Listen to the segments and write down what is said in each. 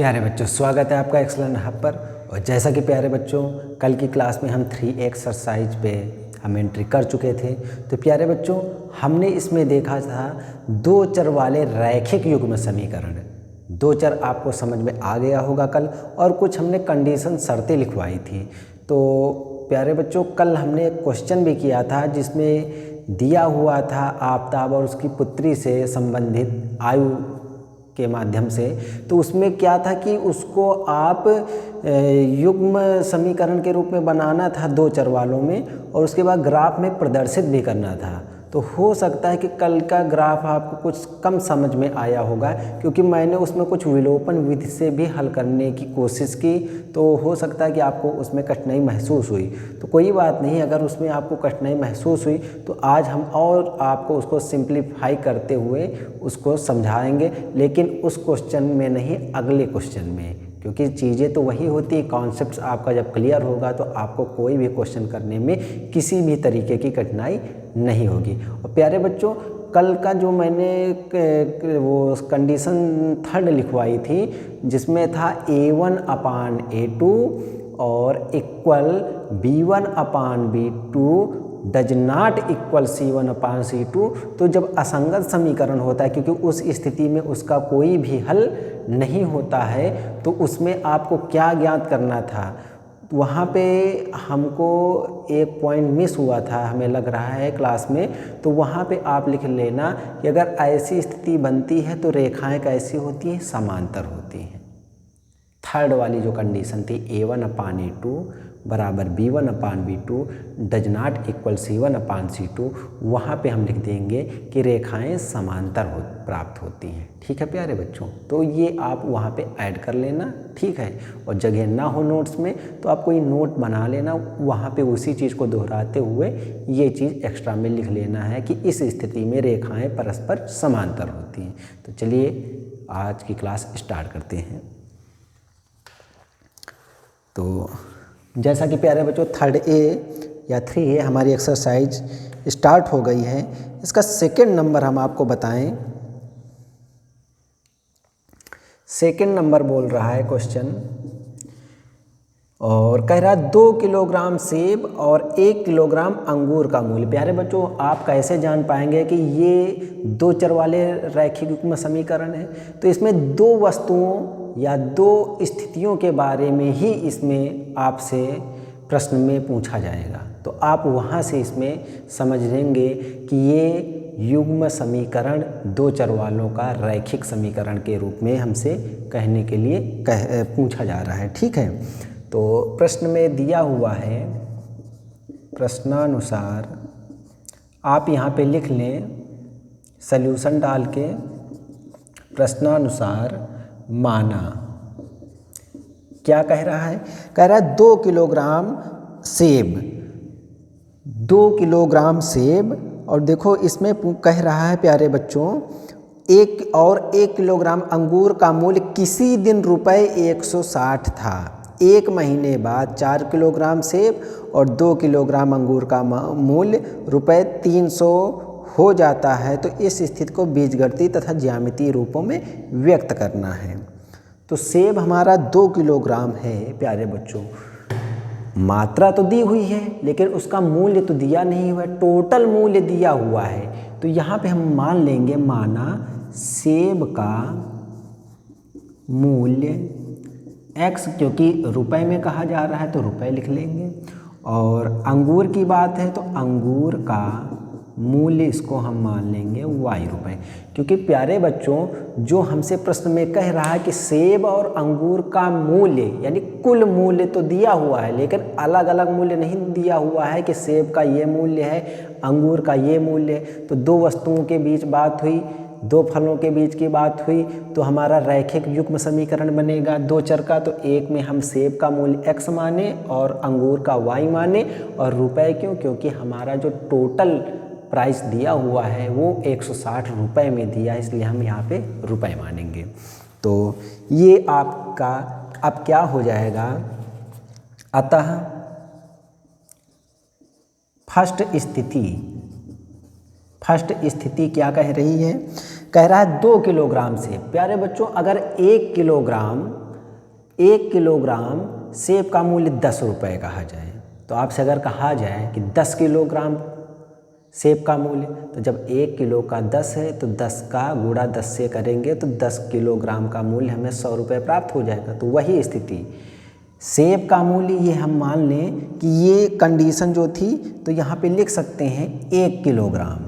प्यारे बच्चों, स्वागत है आपका एक्सेलेंट हब पर। और जैसा कि प्यारे बच्चों कल की क्लास में हम 3 एक्सरसाइज पे हम एंट्री कर चुके थे। तो प्यारे बच्चों हमने इसमें देखा था दो चर वाले रैखिक युग्म समीकरण। दो चर आपको समझ में आ गया होगा कल, और कुछ हमने कंडीशन शर्तें लिखवाई थी। तो प्यारे बच्चों कल हमने एक क्वेश्चन भी किया था जिसमें दिया हुआ था आफताब और उसकी पुत्री से संबंधित आयु के माध्यम से। तो उसमें क्या था कि उसको आप युग्म समीकरण के रूप में बनाना था दो चर वालों में, और उसके बाद ग्राफ में प्रदर्शित भी करना था। तो हो सकता है कि कल का ग्राफ आपको कुछ कम समझ में आया होगा, क्योंकि मैंने उसमें कुछ विलोपन विधि से भी हल करने की कोशिश की। तो हो सकता है कि आपको उसमें कठिनाई महसूस हुई। तो कोई बात नहीं, अगर उसमें आपको कठिनाई महसूस हुई तो आज हम और आपको उसको सिंप्लीफाई करते हुए उसको समझाएंगे, लेकिन उस क्वेश्चन में नहीं, अगले क्वेश्चन में। क्योंकि चीज़ें तो वही होती है, कॉन्सेप्ट्स आपका जब क्लियर होगा तो आपको कोई भी क्वेश्चन करने में किसी भी तरीके की कठिनाई नहीं होगी। और प्यारे बच्चों कल का जो मैंने वो कंडीशन थर्ड लिखवाई थी जिसमें था A1/A2 और equal B1/B2 does not equal C1/C2। तो जब असंगत समीकरण होता है, क्योंकि उस स्थिति में उसका कोई भी हल नहीं होता है, तो उसमें आपको क्या ज्ञात करना था। वहाँ पे हमको एक पॉइंट मिस हुआ था, हमें लग रहा है क्लास में। तो वहाँ पे आप लिख लेना कि अगर ऐसी स्थिति बनती है तो रेखाएं कैसी होती हैं, समांतर होती हैं। थर्ड वाली जो कंडीशन थी A1/A2 बराबर B1/B2 does not equal C1/C2, वहाँ पे हम लिख देंगे कि रेखाएं समांतर प्राप्त होती हैं। ठीक है प्यारे बच्चों, तो ये आप वहाँ पे ऐड कर लेना, ठीक है। और जगह ना हो नोट्स में तो आप कोई नोट बना लेना, वहाँ पे उसी चीज़ को दोहराते हुए ये चीज़ एक्स्ट्रा में लिख लेना है कि इस स्थिति में रेखाएँ परस्पर समांतर होती हैं। तो चलिए आज की क्लास स्टार्ट करते हैं। तो जैसा कि प्यारे बच्चों 3A हमारी एक्सरसाइज स्टार्ट हो गई है। इसका सेकंड नंबर हम आपको बताएं। सेकंड नंबर बोल रहा है क्वेश्चन, और कह रहा है 2 किलोग्राम सेब और 1 किलोग्राम अंगूर का मूल्य। प्यारे बच्चों आप कैसे जान पाएंगे कि ये दो चर वाले रैखिक युग्म समीकरण है। तो इसमें दो वस्तुओं या दो स्थितियों के बारे में ही इसमें आपसे प्रश्न में पूछा जाएगा। तो आप वहाँ से इसमें समझ लेंगे कि ये युग्म समीकरण दो चर वालों का रैखिक समीकरण के रूप में हमसे कहने के लिए पूछा जा रहा है। ठीक है, तो प्रश्न में दिया हुआ है, प्रश्नानुसार आप यहाँ पे लिख लें सल्यूशन डाल के, प्रश्नानुसार माना। क्या कह रहा है? कह रहा है 2 किलोग्राम सेब, 2 किलोग्राम सेब, और देखो इसमें कह रहा है प्यारे बच्चों 1 किलोग्राम अंगूर का मूल्य किसी दिन ₹160 था। 1 महीने बाद 4 किलोग्राम सेब और 2 किलोग्राम अंगूर का मूल्य ₹300 हो जाता है। तो इस स्थिति को बीजगणितीय तथा ज्यामितीय रूपों में व्यक्त करना है। तो सेब हमारा 2 किलोग्राम है प्यारे बच्चों, मात्रा तो दी हुई है लेकिन उसका मूल्य तो दिया नहीं हुआ है, टोटल मूल्य दिया हुआ है। तो यहाँ पे हम मान लेंगे, माना सेब का मूल्य x, क्योंकि रुपए में कहा जा रहा है तो रुपए लिख लेंगे, और अंगूर की बात है तो अंगूर का मूल्य इसको हम मान लेंगे y रुपए। क्योंकि प्यारे बच्चों जो हमसे प्रश्न में कह रहा है कि सेब और अंगूर का मूल्य यानी कुल मूल्य तो दिया हुआ है, लेकिन अलग अलग मूल्य नहीं दिया हुआ है कि सेब का ये मूल्य है, अंगूर का ये मूल्य है। तो दो वस्तुओं के बीच बात हुई, दो फलों के बीच की बात हुई, तो हमारा रैखिक युग्म समीकरण बनेगा दो चर का। तो एक में हम सेब का मूल्य x माने और अंगूर का y माने, और रुपए क्यों? क्योंकि हमारा जो टोटल प्राइस दिया हुआ है वो 160 रुपए में दिया है, इसलिए हम यहाँ पे रुपए मानेंगे। तो ये आपका अब क्या हो जाएगा, अतः फर्स्ट स्थिति क्या कह रही है? कह रहा है 2 किलोग्राम से। प्यारे बच्चों अगर 1 किलोग्राम 1 किलोग्राम सेब का मूल्य 10 रुपये कहा जाए, तो आपसे अगर कहा जाए कि 10 किलोग्राम सेब का मूल्य, तो जब 1 किलो का 10 है तो 10 का गुणा 10 से करेंगे तो 10 किलोग्राम का मूल्य हमें 100 रुपये प्राप्त हो जाएगा। तो वही स्थिति सेब का मूल्य ये हम मान लें कि ये कंडीशन जो थी, तो यहाँ पे लिख सकते हैं 1 किलोग्राम,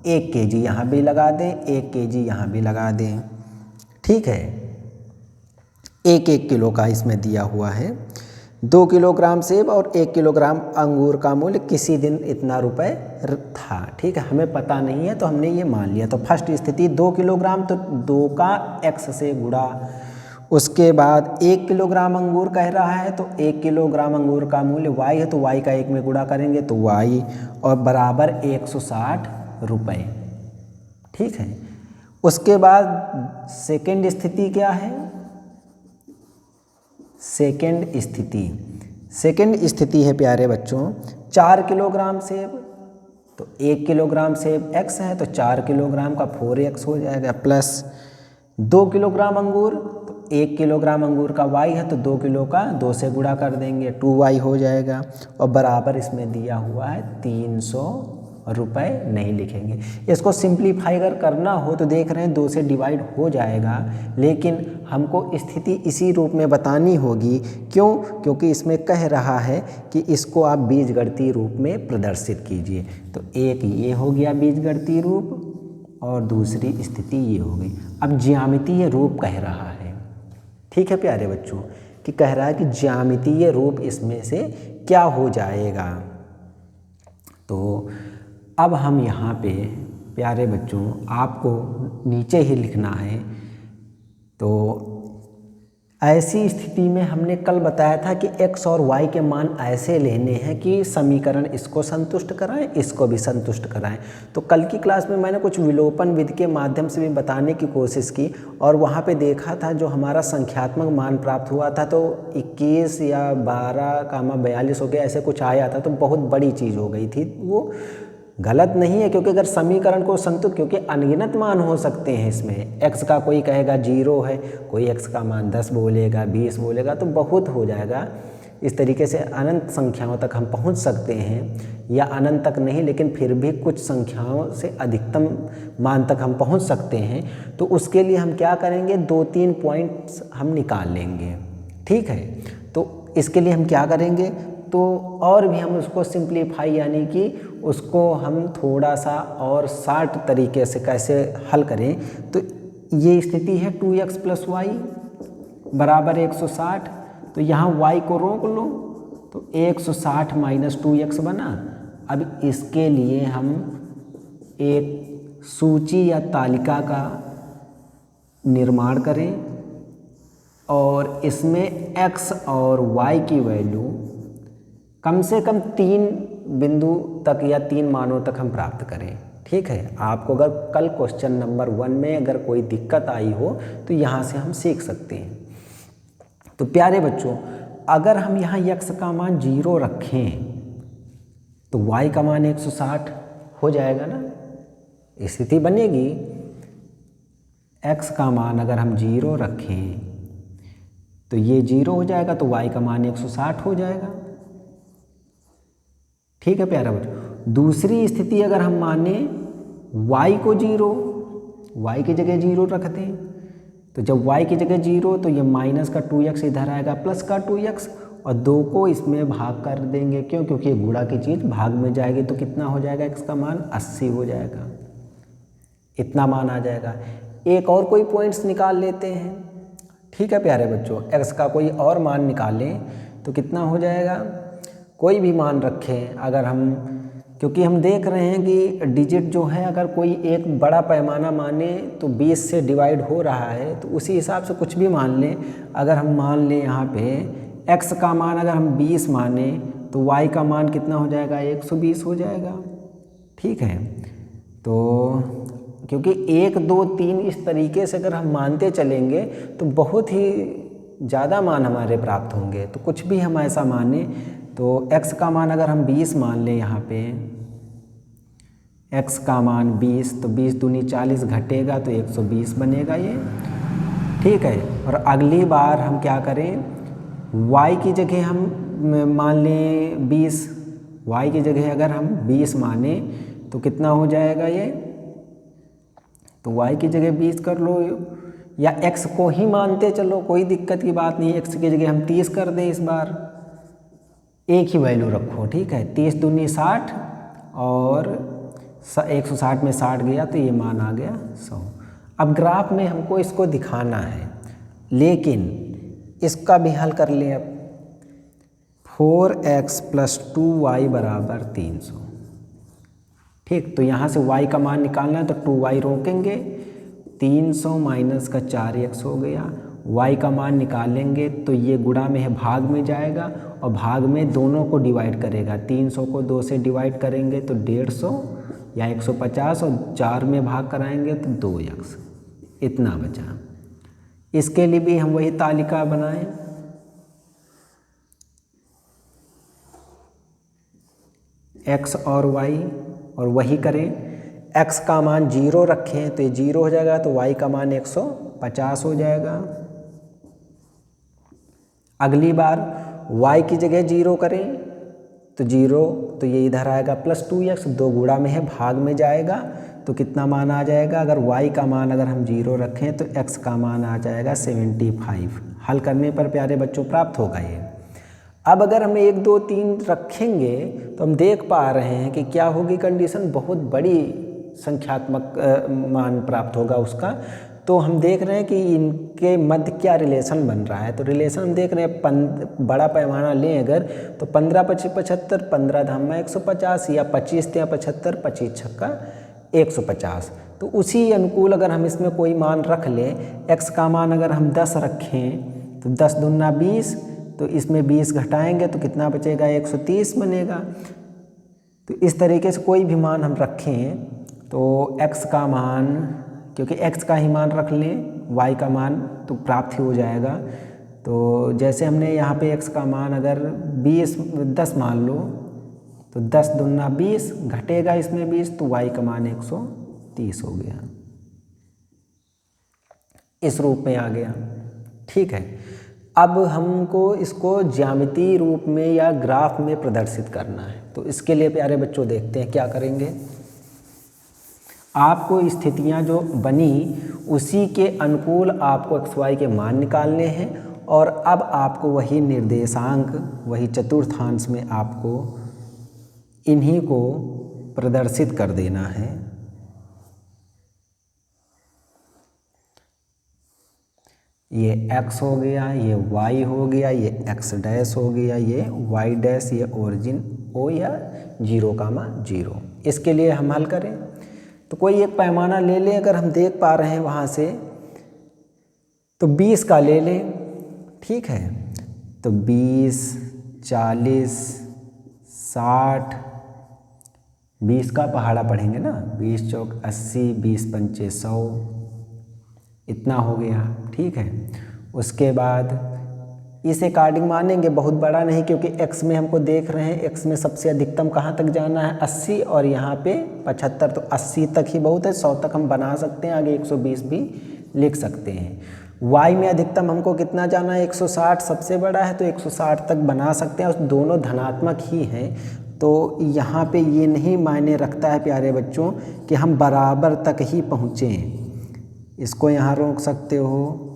1 केजी यहाँ भी लगा दें, 1 केजी यहाँ भी लगा दें, ठीक है। 1 किलो का इसमें दिया हुआ है। 2 किलोग्राम सेब और 1 किलोग्राम अंगूर का मूल्य किसी दिन इतना रुपए था, ठीक है। हमें पता नहीं है तो हमने ये मान लिया। तो फर्स्ट स्थिति 2 किलोग्राम, तो 2 का x से गुणा, उसके बाद 1 किलोग्राम अंगूर कह रहा है तो 1 किलोग्राम अंगूर का मूल्य y है, तो y का 1 में गुणा करेंगे तो y और बराबर 160 रुपये, ठीक है। उसके बाद सेकेंड स्थिति क्या है, सेकेंड स्थिति है प्यारे बच्चों 4 किलोग्राम सेब, तो 1 किलोग्राम सेब x है तो 4 किलोग्राम का 4x हो जाएगा, प्लस 2 किलोग्राम अंगूर, तो 1 किलोग्राम अंगूर का y है तो 2 किलो का 2 से गुणा कर देंगे 2y हो जाएगा, और बराबर इसमें दिया हुआ है 300 रुपये, नहीं लिखेंगे। इसको सिंप्लीफाई अगर करना हो तो देख रहे हैं 2 से डिवाइड हो जाएगा, लेकिन हमको स्थिति इसी रूप में बतानी होगी। क्यों? क्योंकि इसमें कह रहा है कि इसको आप बीजगणितीय रूप में प्रदर्शित कीजिए। तो एक ये हो गया बीजगणितीय रूप और दूसरी स्थिति ये हो गई। अब ज्यामितीय रूप कह रहा है, ठीक है प्यारे बच्चों, कि कह रहा है कि ज्यामितीय रूप इसमें से क्या हो जाएगा। तो अब हम यहाँ पे प्यारे बच्चों आपको नीचे ही लिखना है। तो ऐसी स्थिति में हमने कल बताया था कि x और y के मान ऐसे लेने हैं कि समीकरण इसको संतुष्ट कराएं, इसको भी संतुष्ट कराएं। तो कल की क्लास में मैंने कुछ विलोपन विधि के माध्यम से भी बताने की कोशिश की और वहाँ पे देखा था जो हमारा संख्यात्मक मान प्राप्त हुआ था तो 21 या 12,42 हो गया, ऐसे कुछ आया था। तो बहुत बड़ी चीज़ हो गई थी, वो गलत नहीं है, क्योंकि अगर समीकरण को संतुष्ट, क्योंकि अनगिनत मान हो सकते हैं इसमें, x का कोई कहेगा 0 है, कोई x का मान 10 बोलेगा, 20 बोलेगा, तो बहुत हो जाएगा। इस तरीके से अनंत संख्याओं तक हम पहुंच सकते हैं, या अनंत तक नहीं लेकिन फिर भी कुछ संख्याओं से अधिकतम मान तक हम पहुंच सकते हैं। तो उसके लिए हम क्या करेंगे, 2-3 पॉइंट्स हम निकाल लेंगे, ठीक है। तो इसके लिए हम क्या करेंगे, तो और भी हम उसको सिंप्लीफाई यानी कि उसको हम थोड़ा सा और शार्ट तरीके से कैसे हल करें। तो ये स्थिति है 2x + y बराबर 160, तो यहाँ y को रोक लो तो 160 - 2x बना। अब इसके लिए हम एक सूची या तालिका का निर्माण करें और इसमें x और y की वैल्यू कम से कम 3 बिंदु तक या 3 मानों तक हम प्राप्त करें, ठीक है। आपको अगर कल क्वेश्चन नंबर 1 में अगर कोई दिक्कत आई हो तो यहाँ से हम सीख सकते हैं। तो प्यारे बच्चों, अगर हम यहाँ x का मान 0 रखें तो y का मान 160 हो जाएगा ना, स्थिति बनेगी। x का मान अगर हम 0 रखें तो ये 0 हो जाएगा, तो y का मान 160 हो जाएगा, ठीक है प्यारा बच्चों। दूसरी स्थिति अगर हम माने y को 0, y की जगह 0 रखते हैं, तो जब y की जगह 0 तो ये माइनस का 2x इधर आएगा, प्लस का 2x, और 2 को इसमें भाग कर देंगे। क्यों? क्योंकि ये गुणा की चीज़ भाग में जाएगी, तो कितना हो जाएगा, x का मान 80 हो जाएगा, इतना मान आ जाएगा। एक और कोई पॉइंट्स निकाल लेते हैं, ठीक है प्यारे बच्चों। x का कोई और मान निकालें तो कितना हो जाएगा, कोई भी मान रखें अगर हम, क्योंकि हम देख रहे हैं कि डिजिट जो है अगर कोई एक बड़ा पैमाना माने तो 20 से डिवाइड हो रहा है, तो उसी हिसाब से कुछ भी मान लें। अगर हम मान लें यहाँ पे x का मान अगर हम 20 माने तो y का मान कितना हो जाएगा, 120 हो जाएगा, ठीक है। तो क्योंकि 1, 2, 3 इस तरीके से अगर हम मानते चलेंगे तो बहुत ही ज़्यादा मान हमारे प्राप्त होंगे। तो कुछ भी हम ऐसा माने, तो x का मान अगर हम 20 मान लें, यहाँ पे x का मान 20, तो 20 दूनी 40 घटेगा तो 120 बनेगा ये, ठीक है। और अगली बार हम क्या करें, y की जगह हम मान लें 20, y की जगह अगर हम 20 माने तो कितना हो जाएगा ये, तो y की जगह 20 कर लो, या x को ही मानते चलो, कोई दिक्कत की बात नहीं, x की जगह हम 30 कर दें। इस बार एक ही वैल्यू रखो, ठीक है। 30 दूनी 60 और 160 में 60 गया तो ये मान आ गया 100। अब ग्राफ में हमको इसको दिखाना है, लेकिन इसका भी हल कर लें अब। 4x + 2y = 300, ठीक। तो यहाँ से y का मान निकालना है तो 2y रोकेंगे, 300 माइनस का 4x हो गया। y का मान निकालेंगे तो ये गुणा में है, भाग में जाएगा और भाग में दोनों को डिवाइड करेगा। 300 को 2 से डिवाइड करेंगे तो 150 या 150 और 4 में भाग कराएंगे तो 2x, इतना बचा। इसके लिए भी हम वही तालिका बनाएं, x और y, और वही करें। x का मान 0 रखें तो ये 0 हो जाएगा, तो y का मान 150 हो जाएगा। अगली बार y की जगह 0 करें तो 0, तो ये इधर आएगा +2x, 2 गुणा में है, भाग में जाएगा तो कितना मान आ जाएगा। अगर y का मान अगर हम 0 रखें तो x का मान आ जाएगा 75। हल करने पर प्यारे बच्चों प्राप्त होगा ये। अब अगर हम 1 2 3 रखेंगे तो हम देख पा रहे हैं कि क्या होगी कंडीशन, बहुत बड़ी संख्यात्मक मान प्राप्त होगा उसका। तो हम देख रहे हैं कि इनके मध्य क्या रिलेशन बन रहा है। तो रिलेशन हम देख रहे हैं, बड़ा पैमाना लें अगर तो 15 × 25 75, 15 धामा 150, या 25 × 75, 25 छक्का 150। तो उसी अनुकूल अगर हम इसमें कोई मान रख लें, x का मान अगर हम 10 रखें तो 10 दूना 20, तो इसमें 20 घटाएंगे तो कितना बचेगा, 130 बनेगा। तो इस तरीके से कोई भी मान हम रखें तो x का मान, क्योंकि x का ही मान रख लें, y का मान तो प्राप्त ही हो जाएगा। तो जैसे हमने यहाँ पे x का मान अगर 10 मान लो तो 10 दूना 20 घटेगा इसमें 20, तो y का मान 130 हो गया, इस रूप में आ गया, ठीक है। अब हमको इसको ज्यामितीय रूप में या ग्राफ में प्रदर्शित करना है। तो इसके लिए प्यारे बच्चों देखते हैं क्या करेंगे। आपको स्थितियां जो बनी उसी के अनुकूल आपको x y के मान निकालने हैं, और अब आपको वही निर्देशांक, वही चतुर्थांश में आपको इन्हीं को प्रदर्शित कर देना है। ये x हो गया, ये y हो गया, ये x डैश हो गया, ये y डैश, ये ओरिजिन O या 0,0। इसके लिए हम हल करें तो कोई एक पैमाना ले लें, अगर हम देख पा रहे हैं वहाँ से तो 20 का ले लें, ठीक है। तो 20, 40, 60, 20 का पहाड़ा पढ़ेंगे ना, 20 चौक 80, 20 पंचे 100, इतना हो गया, ठीक है। उसके बाद इस अकॉर्डिंग मानेंगे, बहुत बड़ा नहीं, क्योंकि x में हमको देख रहे हैं x में सबसे अधिकतम कहाँ तक जाना है, 80, और यहाँ पे 75, तो 80 तक ही बहुत है, 100 तक हम बना सकते हैं, आगे 120 भी लिख सकते हैं। y में अधिकतम हमको कितना जाना है, 160 सबसे बड़ा है तो 160 तक बना सकते हैं, और दोनों धनात्मक ही हैं। तो यहाँ पे ये नहीं मायने रखता है प्यारे बच्चों कि हम बराबर तक ही पहुँचें। इसको यहाँ रोक सकते हो,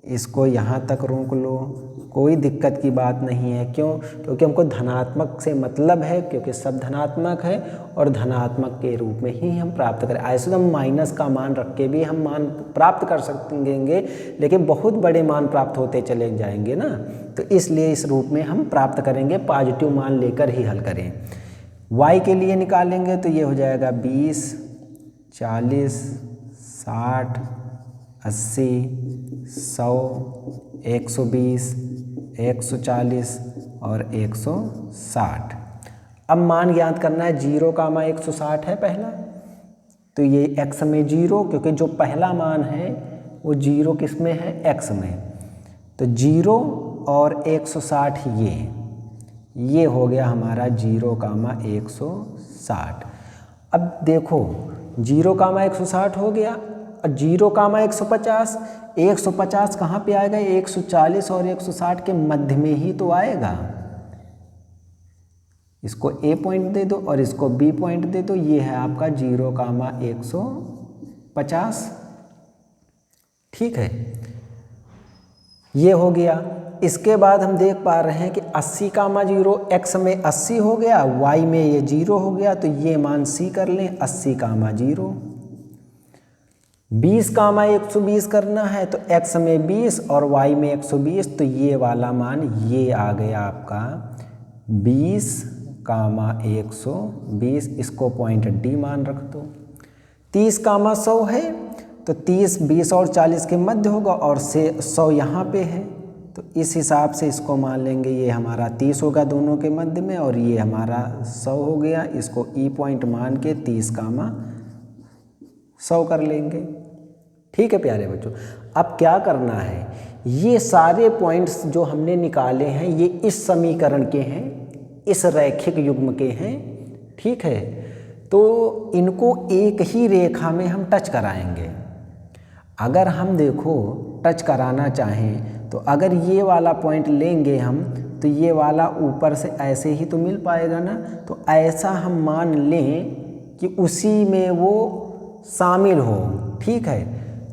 इसको यहाँ तक रोक लो, कोई दिक्कत की बात नहीं है। क्यों? क्योंकि हमको धनात्मक से मतलब है, क्योंकि सब धनात्मक है और धनात्मक के रूप में ही हम प्राप्त करें। ऐसे तो हम माइनस का मान रख के भी हम मान प्राप्त कर सकेंगे, लेकिन बहुत बड़े मान प्राप्त होते चले जाएंगे ना, तो इसलिए इस रूप में हम प्राप्त करेंगे, पॉजिटिव मान लेकर ही हल करें। y के लिए निकालेंगे तो ये हो जाएगा 20, 40, 60, 80, 100, 120, 140 और 160। अब मान ज्ञात करना है, 0,160 है पहला, तो ये x में 0, क्योंकि जो पहला मान है वो 0 किस में है, x में, तो 0 और 160 ये हो गया हमारा 0,160। अब देखो 0,160 हो गया, 0 कामा 150, 150 कहाँ पे आएगा, 140 और 160 के मध्य में ही तो आएगा। इसको ए पॉइंट दे दो और इसको बी पॉइंट दे दो, ये है आपका 0 कामा 150। ठीक है, ये हो गया। इसके बाद हम देख पा रहे हैं कि 80 कामा 0, x में 80 हो गया, y में ये 0 हो गया, तो ये मान c कर लें 80 कामा 0। 20 कामा 120 करना है तो x में 20 और y में 120, तो ये वाला मान ये आ गया आपका 20 कामा 120, इसको पॉइंट डी मान रख दो। 30 कामा 100 है तो 30 20 और 40 के मध्य होगा और से 100 यहाँ पे है, तो इस हिसाब से इसको मान लेंगे, ये हमारा 30 होगा दोनों के मध्य में और ये हमारा 100 हो गया। इसको ई पॉइंट मान के 30 कामा 100 कर लेंगे। ठीक है प्यारे बच्चों, अब क्या करना है, ये सारे पॉइंट्स जो हमने निकाले हैं ये इस समीकरण के हैं, इस रैखिक युग्म के हैं। ठीक है, तो इनको एक ही रेखा में हम टच कराएंगे। अगर हम देखो टच कराना चाहें तो अगर ये वाला पॉइंट लेंगे हम, तो ये वाला ऊपर से ऐसे ही तो मिल पाएगा ना, तो ऐसा हम मान लें कि उसी में वो शामिल हो। ठीक है,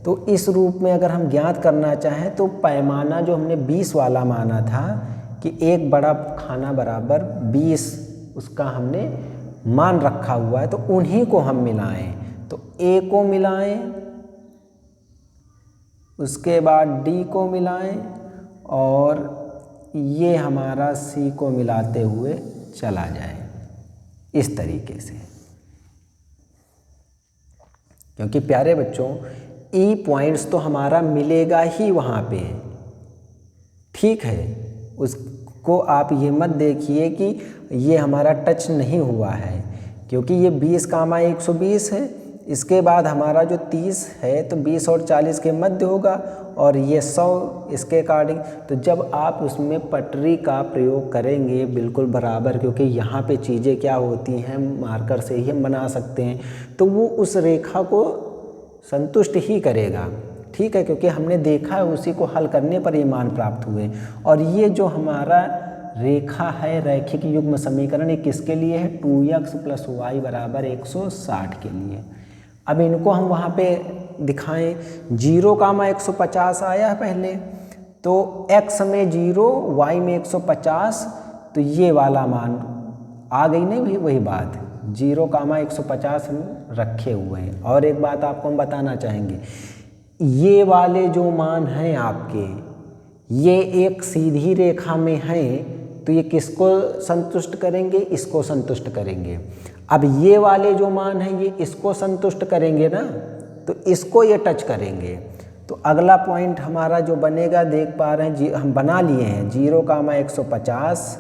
तो इस रूप में अगर हम ज्ञात करना चाहें तो पैमाना जो हमने 20 वाला माना था कि एक बड़ा खाना बराबर 20, उसका हमने मान रखा हुआ है, तो उन्हीं को हम मिलाएं। तो ए को मिलाएं, उसके बाद डी को मिलाएं और ये हमारा सी को मिलाते हुए चला जाए इस तरीके से। क्योंकि प्यारे बच्चों ई पॉइंट्स तो हमारा मिलेगा ही वहाँ पे। ठीक है, उसको आप ये मत देखिए कि ये हमारा टच नहीं हुआ है, क्योंकि ये 20 कामा 120 है। इसके बाद हमारा जो 30 है तो 20 और 40 के मध्य होगा और ये 100 इसके अकॉर्डिंग। तो जब आप उसमें पटरी का प्रयोग करेंगे बिल्कुल बराबर, क्योंकि यहाँ पे चीज़ें क्या होती हैं मार्कर से ही हम बना सकते हैं, तो वो उस रेखा को संतुष्ट ही करेगा। ठीक है, क्योंकि हमने देखा है उसी को हल करने पर ये मान प्राप्त हुए। और ये जो हमारा रेखा है रैखिक युग्म समीकरण, ये किसके लिए है, 2x + y बराबर 160 के लिए। अब इनको हम वहाँ पे दिखाएं, 0 कामा 150 आया है पहले, तो x में 0 y में 150, तो ये वाला मान आ गई नहीं वही बात, 0 कामा 150 हम रखे हुए हैं। और एक बात आपको हम बताना चाहेंगे, ये वाले जो मान हैं आपके, ये एक सीधी रेखा में हैं, तो ये किसको संतुष्ट करेंगे, इसको संतुष्ट करेंगे। अब ये वाले जो मान हैं ये इसको संतुष्ट करेंगे ना, तो इसको ये टच करेंगे। तो अगला पॉइंट हमारा जो बनेगा, देख पा रहे हैं हम बना लिए हैं 0 कामा 150,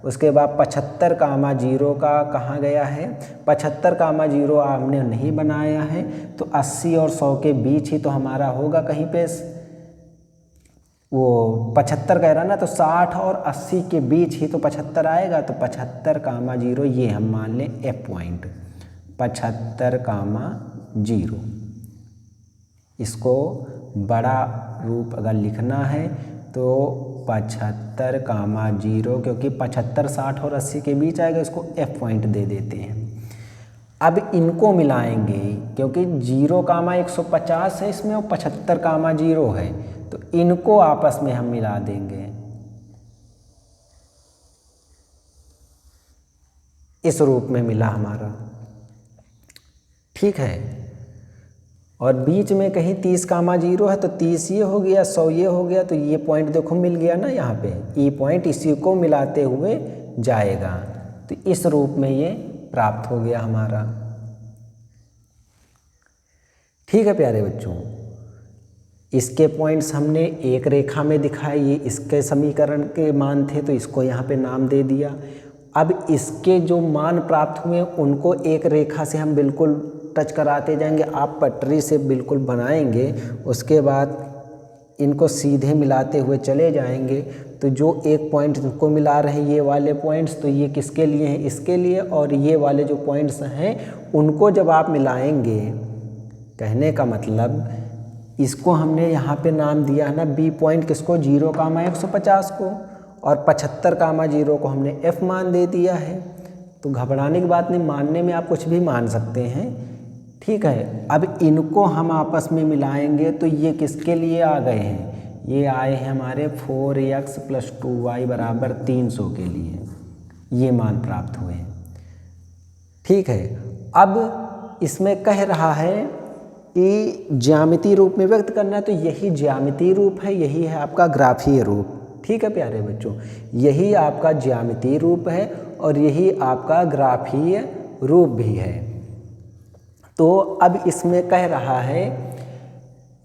उसके बाद 75 कामा 0 का कहाँ गया है, 75 कामा 0 हमने नहीं बनाया है, तो 80 और 100 के बीच ही तो हमारा होगा कहीं पे, वो 75 कह रहा ना, तो 60 और 80 के बीच ही तो 75 आएगा। तो 75 कामा 0 ये हम मान लें एफ पॉइंट, 75 कामा 0। इसको बड़ा रूप अगर लिखना है तो 75 कामा 0, क्योंकि 75 60 और 80 के बीच आएगा, इसको एफ पॉइंट दे देते हैं। अब इनको मिलाएंगे, क्योंकि 0 कामा 150 है इसमें और 75 कामा 0 है, तो इनको आपस में हम मिला देंगे। इस रूप में मिला हमारा। ठीक है, और बीच में कहीं 30 कामा 0 है, तो 30 ये हो गया, 100 ये हो गया, तो ये पॉइंट देखो मिल गया ना यहाँ पे, ई पॉइंट इसी को मिलाते हुए जाएगा। तो इस रूप में ये प्राप्त हो गया हमारा। ठीक है प्यारे बच्चों, इसके पॉइंट्स हमने एक रेखा में दिखाए, ये इसके समीकरण के मान थे तो इसको यहाँ पे नाम दे दिया। अब इसके जो मान प्राप्त हुए उनको एक रेखा से हम बिल्कुल टच कराते जाएंगे, आप पटरी से बिल्कुल बनाएंगे, उसके बाद इनको सीधे मिलाते हुए चले जाएंगे। तो जो एक पॉइंट को मिला रहे हैं ये वाले पॉइंट्स, तो ये किसके लिए हैं, इसके लिए, और ये वाले जो पॉइंट्स हैं उनको जब आप मिलाएंगे कहने का मतलब इसको हमने यहाँ पे नाम दिया है ना बी पॉइंट, किसको 0,150 को, और 75,0 को हमने एफ मान दे दिया है। तो घबराने की बात नहीं, मानने में आप कुछ भी मान सकते हैं, ठीक है। अब इनको हम आपस में मिलाएंगे तो ये किसके लिए आ गए हैं, ये आए हैं हमारे 4x + 2y = 300 के लिए, ये मान प्राप्त हुए हैं, ठीक है। अब इसमें कह रहा है कि ज्यामितीय रूप में व्यक्त करना है, तो यही ज्यामितीय रूप है, यही है आपका ग्राफीय रूप, ठीक है प्यारे बच्चों, यही आपका ज्यामितीय रूप है और यही आपका ग्राफीय रूप भी है। तो अब इसमें कह रहा है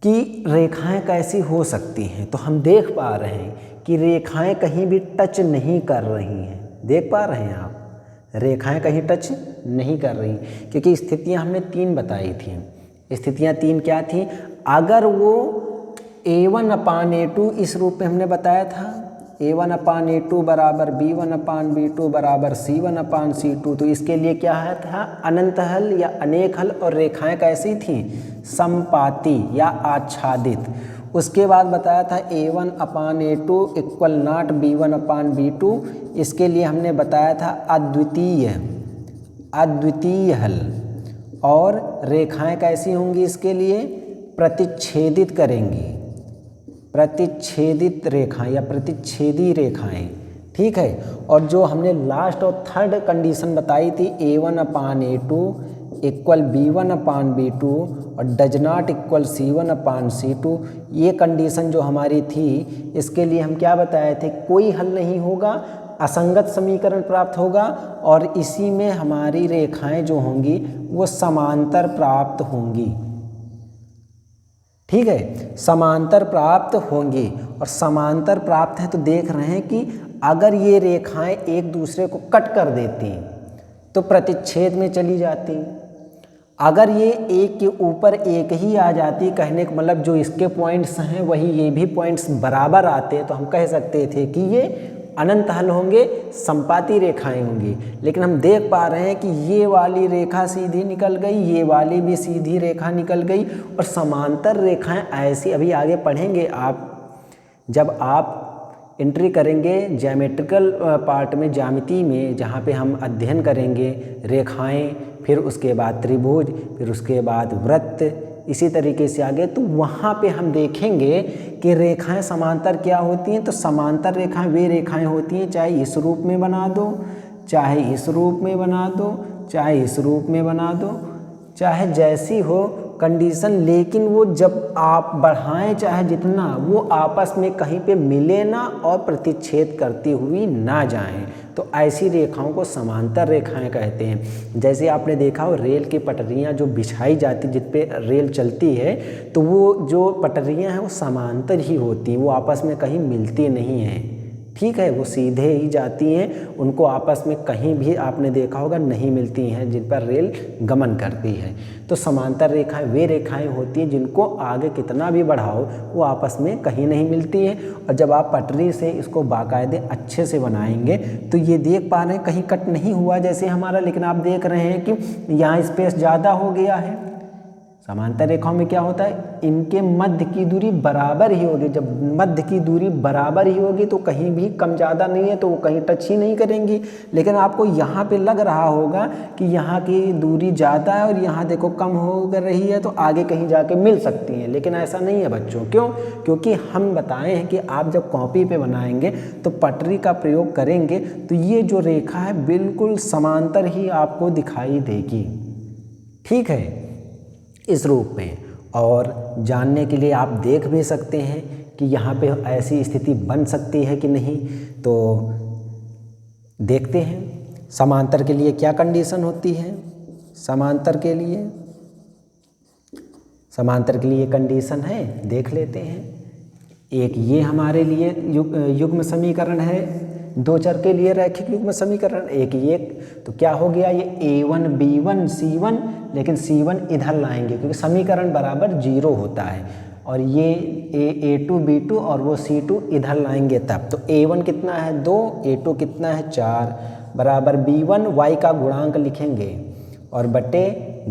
कि रेखाएं कैसी हो सकती हैं, तो हम देख पा रहे हैं कि रेखाएं कहीं भी टच नहीं कर रही हैं, देख पा रहे हैं आप, रेखाएं कहीं टच नहीं कर रही, क्योंकि स्थितियां हमने 3 बताई थी। स्थितियां 3 क्या थी, अगर वो a1/a2 इस रूप में हमने बताया था, a1/a2 = b1/b2 = c1/c2, तो इसके लिए क्या है था, अनंत हल या अनेक हल, और रेखाएं कैसी थी, समपाती या आच्छादित। उसके बाद बताया था a1/a2 = नॉट b1/b2, इसके लिए हमने बताया था अद्वितीय हल, और रेखाएं कैसी होंगी, इसके लिए प्रतिच्छेदित करेंगी, प्रतिच्छेदित रेखाएं या प्रतिच्छेदी रेखाएं, ठीक है। और जो हमने लास्ट और थर्ड कंडीशन बताई थी a1/a2 = b1/b2 और डज नॉट = c1/c2, ये कंडीशन जो हमारी थी, इसके लिए हम क्या बताए थे, कोई हल नहीं होगा, असंगत समीकरण प्राप्त होगा, और इसी में हमारी रेखाएं जो होंगी वो समांतर प्राप्त होंगी, ठीक है, समांतर प्राप्त होंगी। और समांतर प्राप्त है तो देख रहे हैं कि अगर ये रेखाएं एक दूसरे को कट कर देती तो प्रतिच्छेद में चली जाती, अगर ये एक के ऊपर एक ही आ जाती, कहने का मतलब जो इसके पॉइंट्स हैं वही ये भी पॉइंट्स बराबर आते, तो हम कह सकते थे कि ये अनंत हल होंगे, संपाती रेखाएं होंगी। लेकिन हम देख पा रहे हैं कि ये वाली रेखा सीधी निकल गई, ये वाली भी सीधी रेखा निकल गई, और समांतर रेखाएं ऐसी, अभी आगे पढ़ेंगे आप, जब आप एंट्री करेंगे ज्योमेट्रिकल पार्ट में, ज्यामिति में, जहाँ पे हम अध्ययन करेंगे रेखाएं, फिर उसके बाद त्रिभुज, फिर उसके बाद वृत्त, इसी तरीके से आगे, तो वहाँ पे हम देखेंगे कि रेखाएं समांतर क्या होती हैं। तो समांतर रेखाएं वे रेखाएं होती हैं, चाहे इस रूप में बना दो, चाहे इस रूप में बना दो, चाहे इस रूप में बना दो, चाहे जैसी हो कंडीशन, लेकिन वो जब आप बढ़ाएं चाहे जितना, वो आपस में कहीं पे मिले ना और प्रतिच्छेद करती हुई ना जाएं, तो ऐसी रेखाओं को समांतर रेखाएं कहते हैं। जैसे आपने देखा हो रेल की पटरियां जो बिछाई जाती, जिस पे रेल चलती है, तो वो जो पटरियां हैं वो समांतर ही होती हैं, वो आपस में कहीं मिलती नहीं हैं, ठीक है, वो सीधे ही जाती हैं, उनको आपस में कहीं भी आपने देखा होगा नहीं मिलती हैं जिन पर रेल गमन करती है। तो समांतर रेखाएं वे रेखाएं होती हैं जिनको आगे कितना भी बढ़ाओ वो आपस में कहीं नहीं मिलती हैं, और जब आप पटरी से इसको बाकायदे अच्छे से बनाएंगे तो ये देख पा रहे हैं कहीं कट नहीं हुआ जैसे हमारा, लेकिन आप देख रहे हैं कि यहाँ स्पेस ज़्यादा हो गया है। समांतर रेखाओं में क्या होता है, इनके मध्य की दूरी बराबर ही होगी, जब मध्य की दूरी बराबर ही होगी तो कहीं भी कम ज़्यादा नहीं है, तो वो कहीं टच ही नहीं करेंगी। लेकिन आपको यहाँ पे लग रहा होगा कि यहाँ की दूरी ज़्यादा है और यहाँ देखो कम हो रही है, तो आगे कहीं जाके मिल सकती हैं, लेकिन ऐसा नहीं है बच्चों। क्यों? क्योंकि हम बताए हैं कि आप जब कॉपी पे बनाएंगे तो पटरी का प्रयोग करेंगे तो ये जो रेखा है बिल्कुल समांतर ही आपको दिखाई देगी, ठीक है, इस रूप में। और जानने के लिए आप देख भी सकते हैं कि यहाँ पे ऐसी स्थिति बन सकती है कि नहीं, तो देखते हैं समांतर के लिए क्या कंडीशन होती है। समांतर के लिए कंडीशन है, देख लेते हैं। एक ये हमारे लिए युग्म समीकरण है, दो चर के लिए रैखिक युग्म समीकरण, एक ये, तो क्या हो गया, ये a1 b1 c1, लेकिन c1 इधर लाएंगे क्योंकि समीकरण बराबर 0 होता है, और ये a2 b2 और वो c2 इधर लाएंगे तब, तो a1 कितना है 2, a2 कितना है 4, बराबर b1 y का गुणांक लिखेंगे और बटे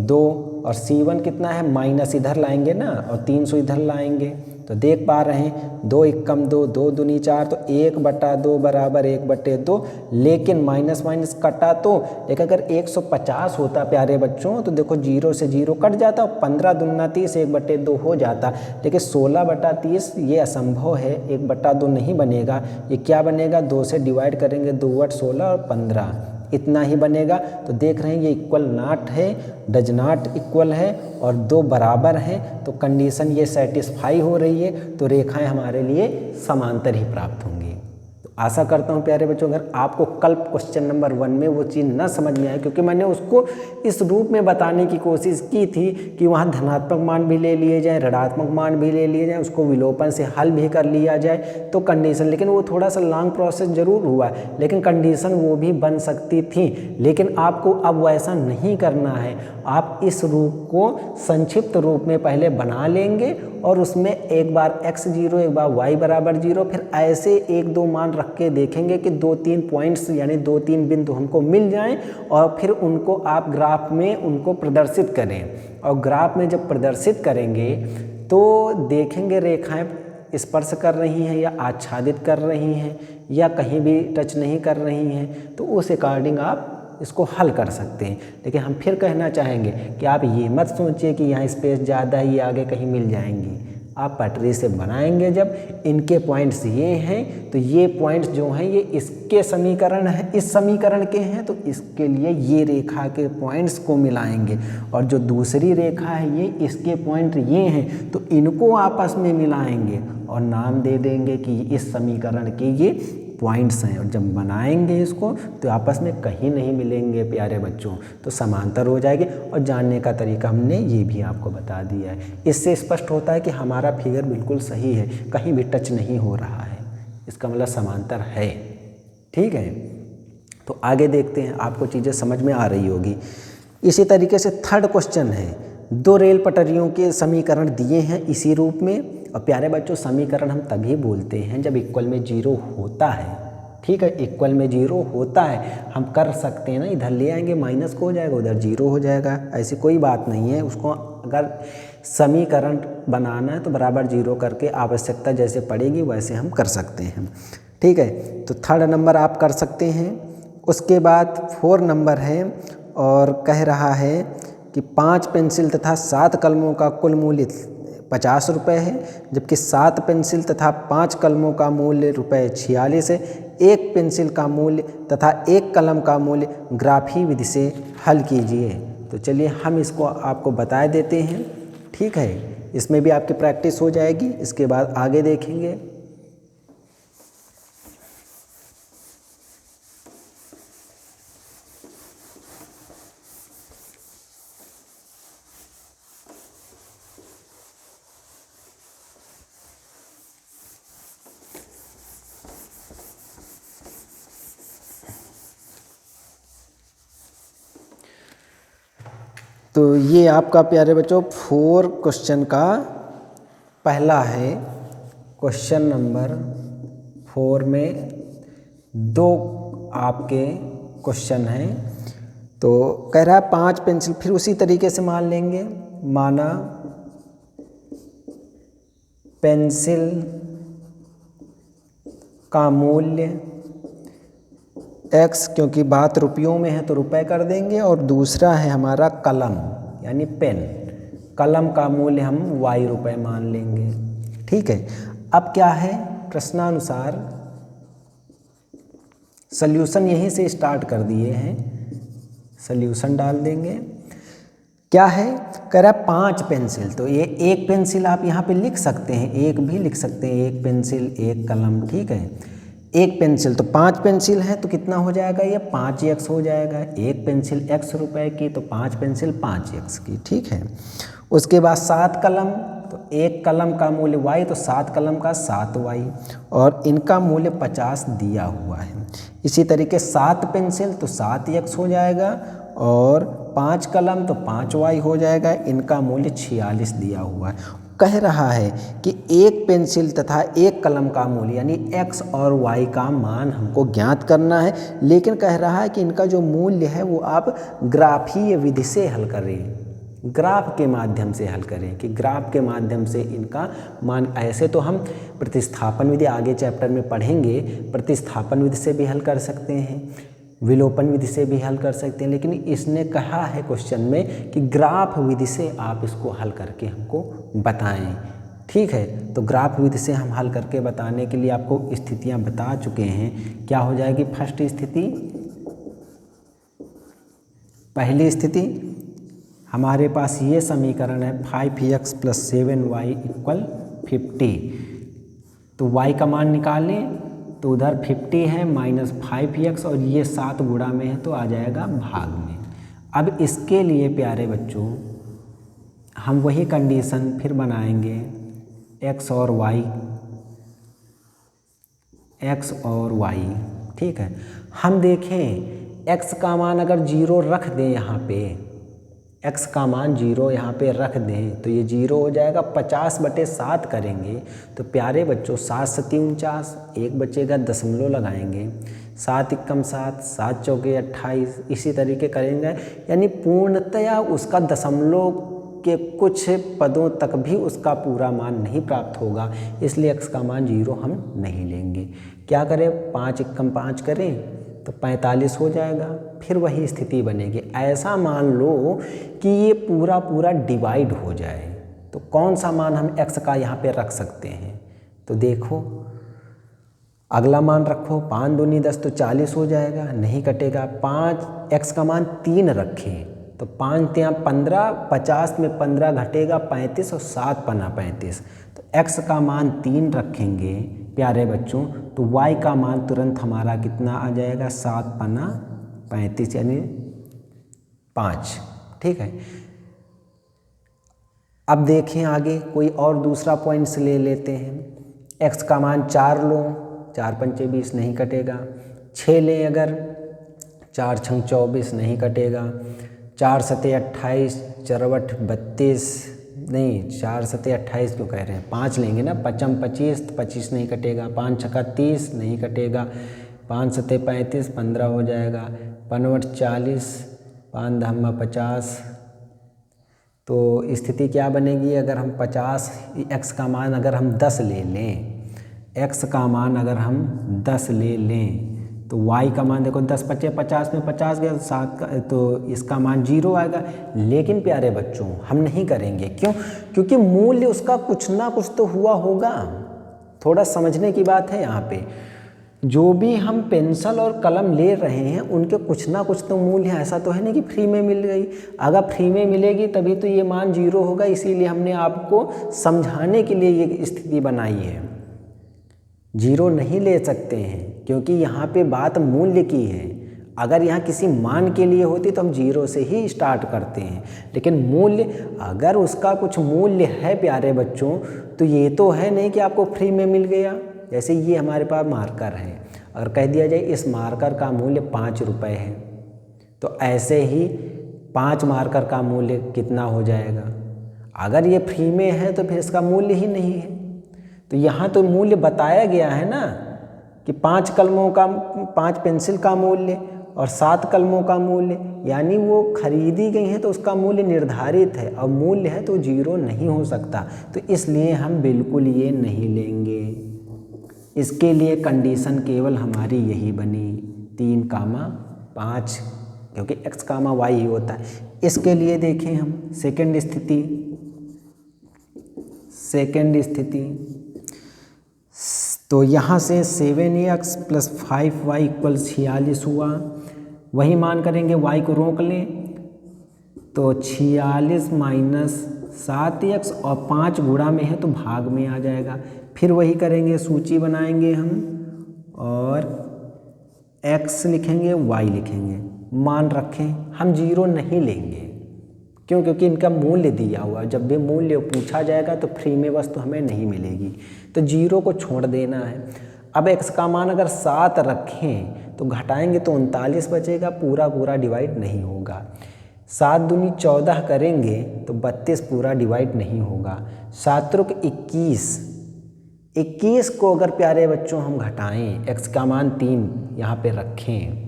2 और C1 कितना है, माइनस इधर लाएंगे ना और 300 इधर लाएंगे तो देख पा रहे हैं 2 एकम 2, 2 दूनी 4 तो 1/2 बराबर 1/2। लेकिन माइनस माइनस कटा तो एक अगर 150 होता प्यारे बच्चों तो देखो 0 से 0 कट जाता और 15 दूना 30 1/2 हो जाता। लेकिन 16/30 ये असंभव है, 1/2 नहीं बनेगा। ये क्या बनेगा, 2 से डिवाइड करेंगे 2 × 16 और 15 इतना ही बनेगा। तो देख रहे हैं ये इक्वल नॉट है, डज नॉट इक्वल है और 2 बराबर हैं तो कंडीशन ये सेटिस्फाई हो रही है तो रेखाएं हमारे लिए समांतर ही प्राप्त होंगी। तो आशा करता हूँ प्यारे बच्चों अगर आपको कल क्वेश्चन नंबर 1 में वो चीज़ न समझ में आए, क्योंकि मैंने उसको इस रूप में बताने की कोशिश की थी कि वहाँ धनात्मक मान भी ले लिए जाए, ऋणात्मक मान भी ले लिए जाए, उसको विलोपन से हल भी कर लिया जाए तो कंडीशन, लेकिन वो थोड़ा सा लॉन्ग प्रोसेस ज़रूर हुआ लेकिन कंडीशन वो भी बन सकती थी। लेकिन आपको अब वैसा नहीं करना है, आप इस रूप को संक्षिप्त रूप में पहले बना लेंगे और उसमें एक बार x0 एक बार y = 0, फिर ऐसे 1-2 मान रख के देखेंगे कि 2-3 पॉइंट्स यानी 2-3 बिंदु हमको मिल जाएं और फिर उनको आप ग्राफ में उनको प्रदर्शित करें। और ग्राफ में जब प्रदर्शित करेंगे तो देखेंगे रेखाएं स्पर्श कर रही हैं या आच्छादित कर रही हैं या कहीं भी टच नहीं कर रही हैं, तो उस अकॉर्डिंग आप इसको हल कर सकते हैं। लेकिन हम फिर कहना चाहेंगे कि आप ये मत सोचिए कि यहाँ स्पेस ज़्यादा है, ये आगे कहीं मिल जाएंगी। आप पटरी से बनाएंगे जब इनके पॉइंट्स ये हैं तो ये पॉइंट्स जो हैं ये इसके समीकरण है, इस समीकरण के हैं तो इसके लिए ये रेखा के पॉइंट्स को मिलाएंगे और जो दूसरी रेखा है ये इसके पॉइंट ये हैं तो इनको आपस में मिलाएंगे और नाम दे देंगे कि इस समीकरण के ये पॉइंट्स हैं। और जब बनाएंगे इसको तो आपस में कहीं नहीं मिलेंगे प्यारे बच्चों, तो समांतर हो जाएगी। और जानने का तरीका हमने ये भी आपको बता दिया है। इससे स्पष्ट होता है कि हमारा फिगर बिल्कुल सही है, कहीं भी टच नहीं हो रहा है, इसका मतलब समांतर है। ठीक है, तो आगे देखते हैं, आपको चीज़ें समझ में आ रही होगी। इसी तरीके से थर्ड क्वेश्चन है, 2 रेल पटरियों के समीकरण दिए हैं इसी रूप में। और प्यारे बच्चों समीकरण हम तभी बोलते हैं जब इक्वल में 0 होता है। ठीक है, इक्वल में 0 होता है, हम कर सकते हैं ना, इधर ले आएंगे माइनस को हो जाएगा, उधर 0 हो जाएगा, ऐसी कोई बात नहीं है। उसको अगर समीकरण बनाना है तो बराबर 0 करके आवश्यकता जैसे पड़ेगी वैसे हम कर सकते हैं। ठीक है, तो थर्ड नंबर आप कर सकते हैं। उसके बाद 4 नंबर है और कह रहा है कि 5 पेंसिल तथा 7 कलमों का कुल मूल्य 50 रुपये है, जबकि 7 पेंसिल तथा 5 कलमों का मूल्य ₹46 है। 1 पेंसिल का मूल्य तथा 1 कलम का मूल्य ग्राफी विधि से हल कीजिए। तो चलिए हम इसको आपको बता देते हैं। ठीक है, इसमें भी आपकी प्रैक्टिस हो जाएगी, इसके बाद आगे देखेंगे। तो ये आपका प्यारे बच्चों 4 क्वेश्चन का पहला है। क्वेश्चन नंबर 4 में 2 आपके क्वेश्चन हैं। तो कह रहा है 5 पेंसिल, फिर उसी तरीके से मान लेंगे, माना पेंसिल का मूल्य x, क्योंकि बात रुपयों में है तो रुपए कर देंगे, और दूसरा है हमारा कलम यानी पेन, कलम का मूल्य हम ₹y मान लेंगे। ठीक है, अब क्या है, प्रश्नानुसार सल्यूशन यहीं से स्टार्ट कर दिए हैं, सल्यूशन डाल देंगे। क्या है, कह रहा है 5 पेंसिल, तो ये 1 पेंसिल आप यहाँ पे लिख सकते हैं, 1 भी लिख सकते हैं, 1 पेंसिल 1 कलम। ठीक है, 1 पेंसिल तो 5 पेंसिल है तो कितना हो जाएगा, ये 5x हो जाएगा। 1 पेंसिल x रुपए की तो 5 पेंसिल 5x की। ठीक है, उसके बाद 7 कलम, तो 1 कलम का मूल्य y, तो 7 कलम का 7y, और इनका मूल्य 50 दिया हुआ है। इसी तरीके 7 पेंसिल तो 7x हो जाएगा, और 5 कलम तो 5y हो जाएगा, इनका मूल्य 46 दिया हुआ है। कह रहा है कि 1 पेंसिल तथा 1 कलम का मूल्य यानी x और y का मान हमको ज्ञात करना है, लेकिन कह रहा है कि इनका जो मूल्य है वो आप ग्राफीय विधि से हल करें। ग्राफ के माध्यम से हल करें कि ग्राफ के माध्यम से इनका मान। ऐसे तो हम प्रतिस्थापन विधि आगे चैप्टर में पढ़ेंगे, प्रतिस्थापन विधि से भी हल कर सकते हैं, विलोपन विधि से भी हल कर सकते हैं, लेकिन इसने कहा है क्वेश्चन में कि ग्राफ विधि से आप इसको हल करके हमको बताएं। ठीक है, तो ग्राफ विधि से हम हल करके बताने के लिए आपको स्थितियां बता चुके हैं। क्या हो जाएगी फर्स्ट स्थिति? पहली स्थिति हमारे पास ये समीकरण है 5x + 7y = 50। तो y का मान निकालें तो उधर 50 है -5x और ये 7 गुणा में है तो आ जाएगा भाग में। अब इसके लिए प्यारे बच्चों हम वही कंडीशन फिर बनाएंगे, x और y। ठीक है, हम देखें x का मान अगर 0 रख दें, यहाँ पे x का मान 0 यहाँ पे रख दें तो ये 0 हो जाएगा। 50/7 करेंगे तो प्यारे बच्चों 7 × 7 = 49, एक बचेगा, दशमलव लगाएंगे, 7 × 1 = 7, 7 × 4 = 28, इसी तरीके करेंगे। यानी पूर्णतया उसका दशमलव के कुछ पदों तक भी उसका पूरा मान नहीं प्राप्त होगा, इसलिए x का मान 0 हम नहीं लेंगे। क्या करें, 5 × 1 = 5 करें तो 45 हो जाएगा। फिर वही स्थिति बनेगी। ऐसा मान लो कि ये पूरा डिवाइड हो जाए तो कौन सा मान हम x का यहाँ पे रख सकते हैं? तो देखो अगला मान रखो, 5 दूनी 10 तो 40 हो जाएगा, नहीं कटेगा। 5 x का मान 3 रखें तो 5 × 3 = 15, 50 में 15 घटेगा 35 और 7 पन्ना 35। तो x का मान 3 रखेंगे प्यारे बच्चों तो y का मान तुरंत हमारा कितना आ जाएगा, 7 पन्ना 35 यानी 5। ठीक है, अब देखें आगे कोई और दूसरा पॉइंट्स ले लेते हैं। x का मान 4 लो, 4 × 5 = 20, नहीं कटेगा। 6 लें अगर, 4 × 6 = 24, नहीं कटेगा। 4 × 7 = 28, 4 × 8 = 32, नहीं 4 × 7 = 28 क्यों कह रहे हैं, 5 लेंगे ना, 5 × 25 तो 25 नहीं कटेगा। 5 × 6 = 30, नहीं कटेगा। 5 × 7 = 35, 15 हो जाएगा। 5 × 8 = 40, 5 × 10 = 50। तो स्थिति क्या बनेगी, अगर हम 50 x का मान अगर हम 10 ले लें, x का मान अगर हम 10 ले लें तो y का मान देखो 10 × 5 = 50 में 50 गया, 7 का तो इसका मान 0 आएगा। लेकिन प्यारे बच्चों हम नहीं करेंगे, क्यों? क्योंकि मूल्य उसका कुछ ना कुछ तो हुआ होगा। थोड़ा समझने की बात है यहाँ पे। जो भी हम पेंसिल और कलम ले रहे हैं उनके कुछ ना कुछ तो मूल्य है। ऐसा तो है नहीं कि फ्री में मिल गई। अगर फ्री में मिलेगी तभी तो ये मान 0 होगा। इसीलिए हमने आपको समझाने के लिए ये स्थिति बनाई है। 0 नहीं ले सकते हैं क्योंकि यहाँ पे बात मूल्य की है। अगर यहाँ किसी मान के लिए होती तो हम 0 से ही स्टार्ट करते हैं, लेकिन मूल्य अगर उसका कुछ मूल्य है प्यारे बच्चों तो ये तो है नहीं कि आपको फ्री में मिल गया। जैसे ये हमारे पास मार्कर है, अगर कह दिया जाए इस मार्कर का मूल्य 5 रुपये है तो ऐसे ही 5 मार्कर का मूल्य कितना हो जाएगा। अगर ये फ्री में है तो फिर इसका मूल्य ही नहीं है। तो यहाँ तो मूल्य बताया गया है ना कि 5 कलमों का, 5 पेंसिल का मूल्य और 7 कलमों का मूल्य, यानी वो खरीदी गई हैं तो उसका मूल्य निर्धारित है और मूल्य है तो 0 नहीं हो सकता। तो इसलिए हम बिल्कुल ये नहीं लेंगे। इसके लिए कंडीशन केवल हमारी यही बनी 3, 5, क्योंकि x, y ही होता है। इसके लिए देखें हम सेकंड स्थिति तो यहाँ से 7x + 5y = 46 हुआ। वही मान करेंगे, y को रोक लें तो 46 - 7x और 5 गुणा में है तो भाग में आ जाएगा। फिर वही करेंगे, सूची बनाएंगे हम और x लिखेंगे, y लिखेंगे, मान रखें। हम 0 नहीं लेंगे, क्यों? क्योंकि इनका मूल्य दिया हुआ। जब भी मूल्य पूछा जाएगा तो फ्री में वस्तु हमें नहीं मिलेगी, तो 0 को छोड़ देना है। अब x का मान अगर 7 रखें तो घटाएंगे तो 39 बचेगा, पूरा डिवाइड नहीं होगा। 7 दूनी 14 करेंगे तो 32 पूरा डिवाइड नहीं होगा। 7 × 21 को अगर प्यारे बच्चों हम घटाएं, x का मान 3 यहाँ पे रखें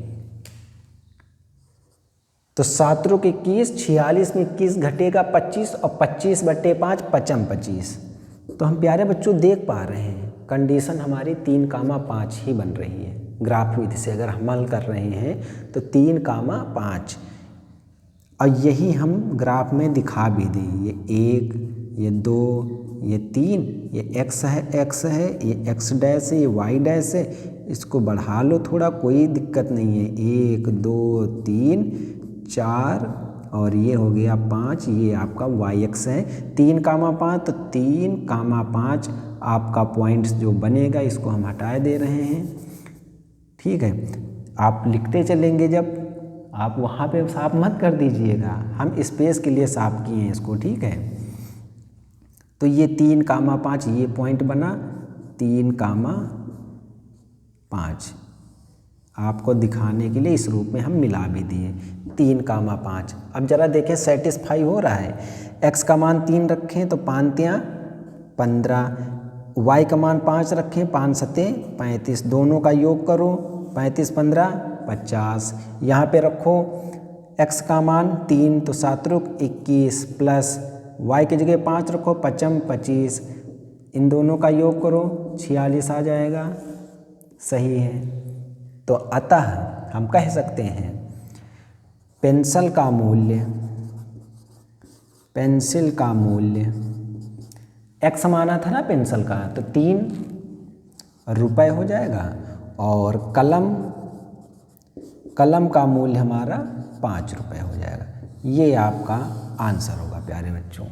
तो 7 रुक 21, 46 में 21 घटेगा 25 और 25/5 पचम 25। तो हम प्यारे बच्चों देख पा रहे हैं कंडीशन हमारी 3,5 ही बन रही है। ग्राफ विधि से अगर हम हल कर रहे हैं तो 3,5 और यही हम ग्राफ में दिखा भी दें। ये 1, ये 2, ये 3, ये x है, ये x डैश है, ये y डैश है। इसको बढ़ा लो थोड़ा, कोई दिक्कत नहीं है। 1, 2, 3, 4 और ये हो गया 5, ये आपका yx है। 3,5 तो 3,5 आपका पॉइंट्स जो बनेगा इसको हम हटा दे रहे हैं। ठीक है, आप लिखते चलेंगे, जब आप वहाँ पे साफ मत कर दीजिएगा, हम स्पेस के लिए साफ किए हैं इसको। ठीक है, तो ये 3,5 ये पॉइंट बना, 3,5 आपको दिखाने के लिए इस रूप में हम मिला भी दिए 3,5। अब जरा देखें सेटिस्फाई हो रहा है। x का मान 3 रखें तो 5 तियाँ 15, y का मान 5 रखें 5 सते 35, दोनों का योग करो 35 15 50। यहाँ पे रखो x का मान 3 तो 7 रुक 21 प्लस y की जगह 5 रखो पचम 25, इन दोनों का योग करो 46 आ जाएगा। सही है। तो अतः हम कह सकते हैं पेंसिल का मूल्य x माना था ना पेंसिल का, तो 3 रुपए हो जाएगा और कलम का मूल्य हमारा 5 रुपए हो जाएगा। ये आपका आंसर होगा प्यारे बच्चों।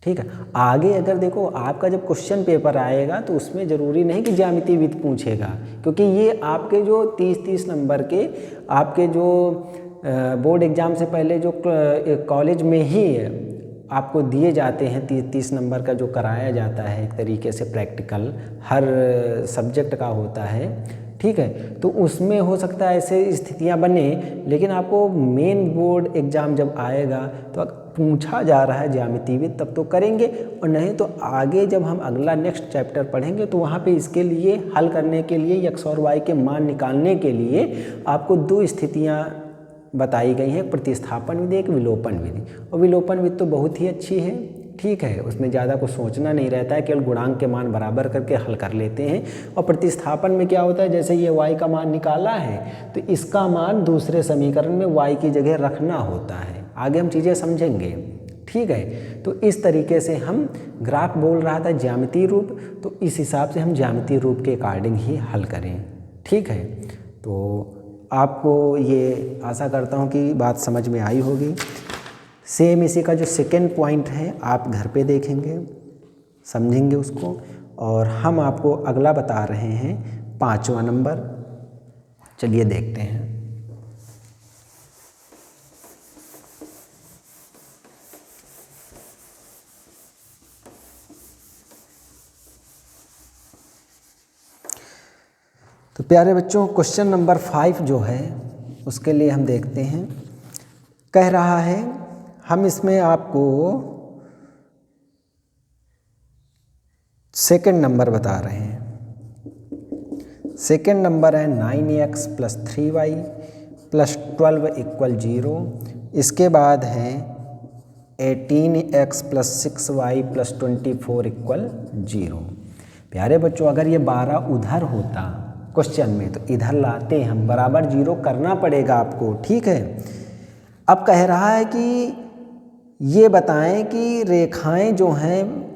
ठीक है, आगे अगर देखो आपका जब क्वेश्चन पेपर आएगा तो उसमें ज़रूरी नहीं कि ज्यामिति विधि पूछेगा, क्योंकि ये आपके जो 30 नंबर के आपके जो बोर्ड एग्ज़ाम से पहले जो कॉलेज में ही आपको दिए जाते हैं 30 नंबर का जो कराया जाता है, एक तरीके से प्रैक्टिकल हर सब्जेक्ट का होता है। ठीक है, तो उसमें हो सकता है ऐसे स्थितियां बने, लेकिन आपको मेन बोर्ड एग्ज़ाम जब आएगा तो पूछा जा रहा है ज्यामिति विधि तब तो करेंगे, और नहीं तो आगे जब हम अगला नेक्स्ट चैप्टर पढ़ेंगे तो वहाँ पे इसके लिए हल करने के लिए x और y के मान निकालने के लिए आपको 2 स्थितियाँ बताई गई हैं, प्रतिस्थापन विधि, एक विलोपन विधि। और विलोपन विधि तो बहुत ही अच्छी है। ठीक है, उसमें ज़्यादा कुछ सोचना नहीं रहता है, केवल गुणांक के मान बराबर करके हल कर लेते हैं। और प्रतिस्थापन में क्या होता है, जैसे ये y का मान निकाला है तो इसका मान दूसरे समीकरण में y की जगह रखना होता है। आगे हम चीज़ें समझेंगे। ठीक है, तो इस तरीके से हम ग्राफ बोल रहा था ज्यामितीय रूप, तो इस हिसाब से हम ज्यामितीय रूप के अकॉर्डिंग ही हल करें। ठीक है, तो आपको ये आशा करता हूँ कि बात समझ में आई होगी। सेम इसी का जो सेकंड पॉइंट है आप घर पे देखेंगे, समझेंगे उसको, और हम आपको अगला बता रहे हैं 5वां नंबर। चलिए देखते हैं। तो प्यारे बच्चों क्वेश्चन नंबर 5 जो है उसके लिए हम देखते हैं। कह रहा है, हम इसमें आपको सेकंड नंबर बता रहे हैं। सेकंड नंबर है 9x + 3y + 12 = 0। इसके बाद है 18x + 6y + 24 = 0। प्यारे बच्चों अगर ये 12 उधर होता क्वेश्चन में तो इधर लाते हम, बराबर 0 करना पड़ेगा आपको। ठीक है, अब कह रहा है कि ये बताएं कि रेखाएं जो हैं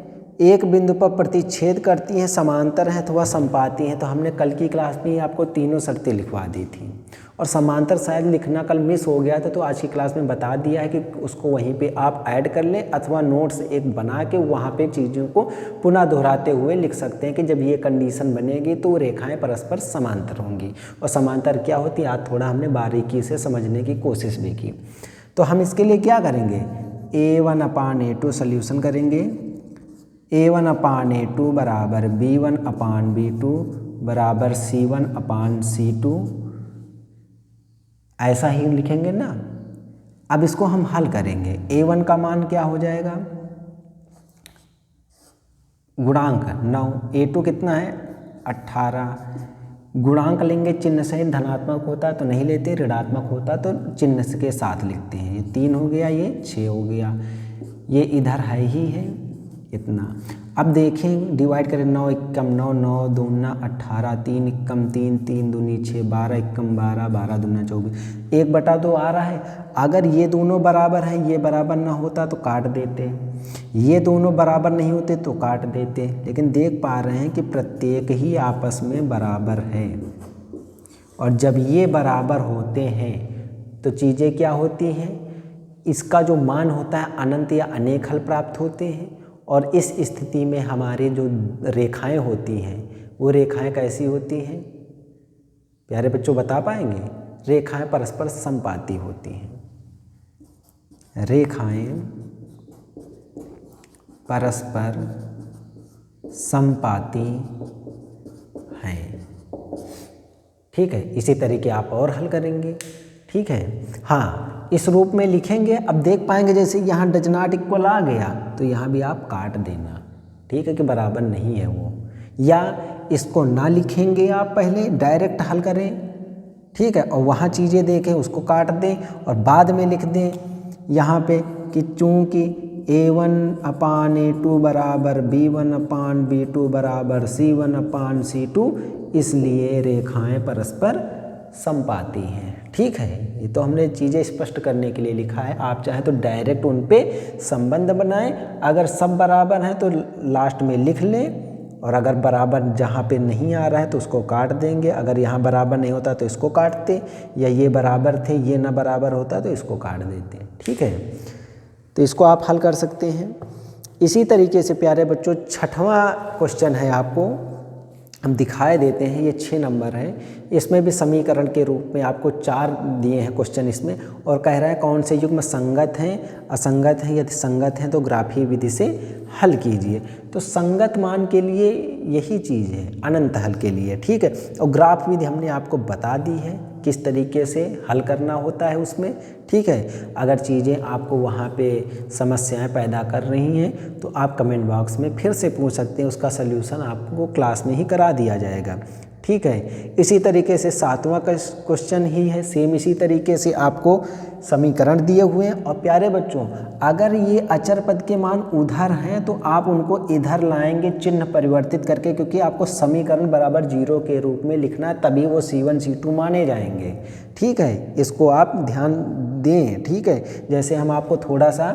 एक बिंदु पर प्रतिच्छेद करती हैं, समांतर हैं अथवा समपाती हैं। तो हमने कल की क्लास में ही आपको तीनों शर्तें लिखवा दी थी, और समांतर शायद लिखना कल मिस हो गया था, तो आज की क्लास में बता दिया है कि उसको वहीं पे आप ऐड कर लें, अथवा नोट्स एक बना के वहाँ पे चीज़ों को पुनः दोहराते हुए लिख सकते हैं कि जब ये कंडीशन बनेगी तो रेखाएं परस्पर समांतर होंगी। और समांतर क्या होती है आज थोड़ा हमने बारीकी से समझने की कोशिश भी की। तो हम इसके लिए क्या करेंगे, a1/a2 सोल्यूशन करेंगे। a1/a2 बराबर b1/b2 बराबर c1/c2, ऐसा ही लिखेंगे ना। अब इसको हम हल करेंगे। a1 का मान क्या हो जाएगा, गुणांक 9, a2 कितना है 18, गुणांक लेंगे चिन्ह सहित, धनात्मक होता तो नहीं लेते, ऋणात्मक होता तो चिन्ह के साथ लिखते हैं। ये 3 हो गया, ये 6 हो गया, ये इधर है ही है इतना। अब देखें डिवाइड करें, 9 एकम 9, 9 दूना 18, 3 एकम 3, 3 दूनी 6, 12 एकम 12, 12 दूना 24, 1/2 आ रहा है। अगर ये दोनों बराबर हैं, ये बराबर ना होता तो काट देते, ये दोनों बराबर नहीं होते तो काट देते, लेकिन देख पा रहे हैं कि प्रत्येक ही आपस में बराबर है। और जब ये बराबर होते हैं तो चीज़ें क्या होती हैं, इसका जो मान होता है अनंत या अनेक हल प्राप्त होते हैं। और इस स्थिति में हमारे जो रेखाएं होती हैं वो रेखाएं कैसी होती हैं प्यारे बच्चों, बता पाएंगे? रेखाएं परस्पर समपाती होती हैं, रेखाएं परस्पर समपाती हैं। ठीक है, इसी तरीके आप और हल करेंगे। ठीक है, हाँ, इस रूप में लिखेंगे। अब देख पाएंगे जैसे यहाँ डज नॉट इक्वल आ गया तो यहाँ भी आप काट देना। ठीक है, कि बराबर नहीं है वो, या इसको ना लिखेंगे आप, पहले डायरेक्ट हल करें। ठीक है, और वहाँ चीज़ें देखें उसको काट दें और बाद में लिख दें यहाँ पे कि चूँकि A1/A2 बराबर B1/B2 बराबर C1/C2, इसलिए रेखाएं परस्पर समपाती हैं। ठीक है, ये तो हमने चीज़ें स्पष्ट करने के लिए लिखा है। आप चाहें तो डायरेक्ट उन पे संबंध बनाएं। अगर सब बराबर हैं तो लास्ट में लिख लें, और अगर बराबर जहाँ पे नहीं आ रहा है तो उसको काट देंगे। अगर यहाँ बराबर नहीं होता तो इसको काटते, या ये बराबर थे ये ना बराबर होता तो इसको काट देते। ठीक है, तो इसको आप हल कर सकते हैं। इसी तरीके से प्यारे बच्चों 6वां क्वेश्चन है, आपको हम दिखाए देते हैं। ये 6 नंबर है। इसमें भी समीकरण के रूप में आपको 4 दिए हैं क्वेश्चन इसमें, और कह रहा है कौन से युग्म संगत हैं, असंगत हैं, यदि संगत हैं तो ग्राफीय विधि से हल कीजिए। तो संगत मान के लिए यही चीज़ है, अनंत हल के लिए। ठीक है, और ग्राफ विधि हमने आपको बता दी है किस तरीके से हल करना होता है उसमें। ठीक है, अगर चीज़ें आपको वहाँ पे समस्याएं पैदा कर रही हैं तो आप कमेंट बॉक्स में फिर से पूछ सकते हैं, उसका सल्यूशन आपको क्लास में ही करा दिया जाएगा। ठीक है, इसी तरीके से 7वां क्वेश्चन ही है, सेम इसी तरीके से आपको समीकरण दिए हुए हैं। और प्यारे बच्चों, अगर ये अचर पद के मान उधर हैं तो आप उनको इधर लाएंगे चिन्ह परिवर्तित करके, क्योंकि आपको समीकरण बराबर 0 के रूप में लिखना है, तभी वो C1 C2 माने जाएंगे। ठीक है, इसको आप ध्यान दें। ठीक है, जैसे हम आपको थोड़ा सा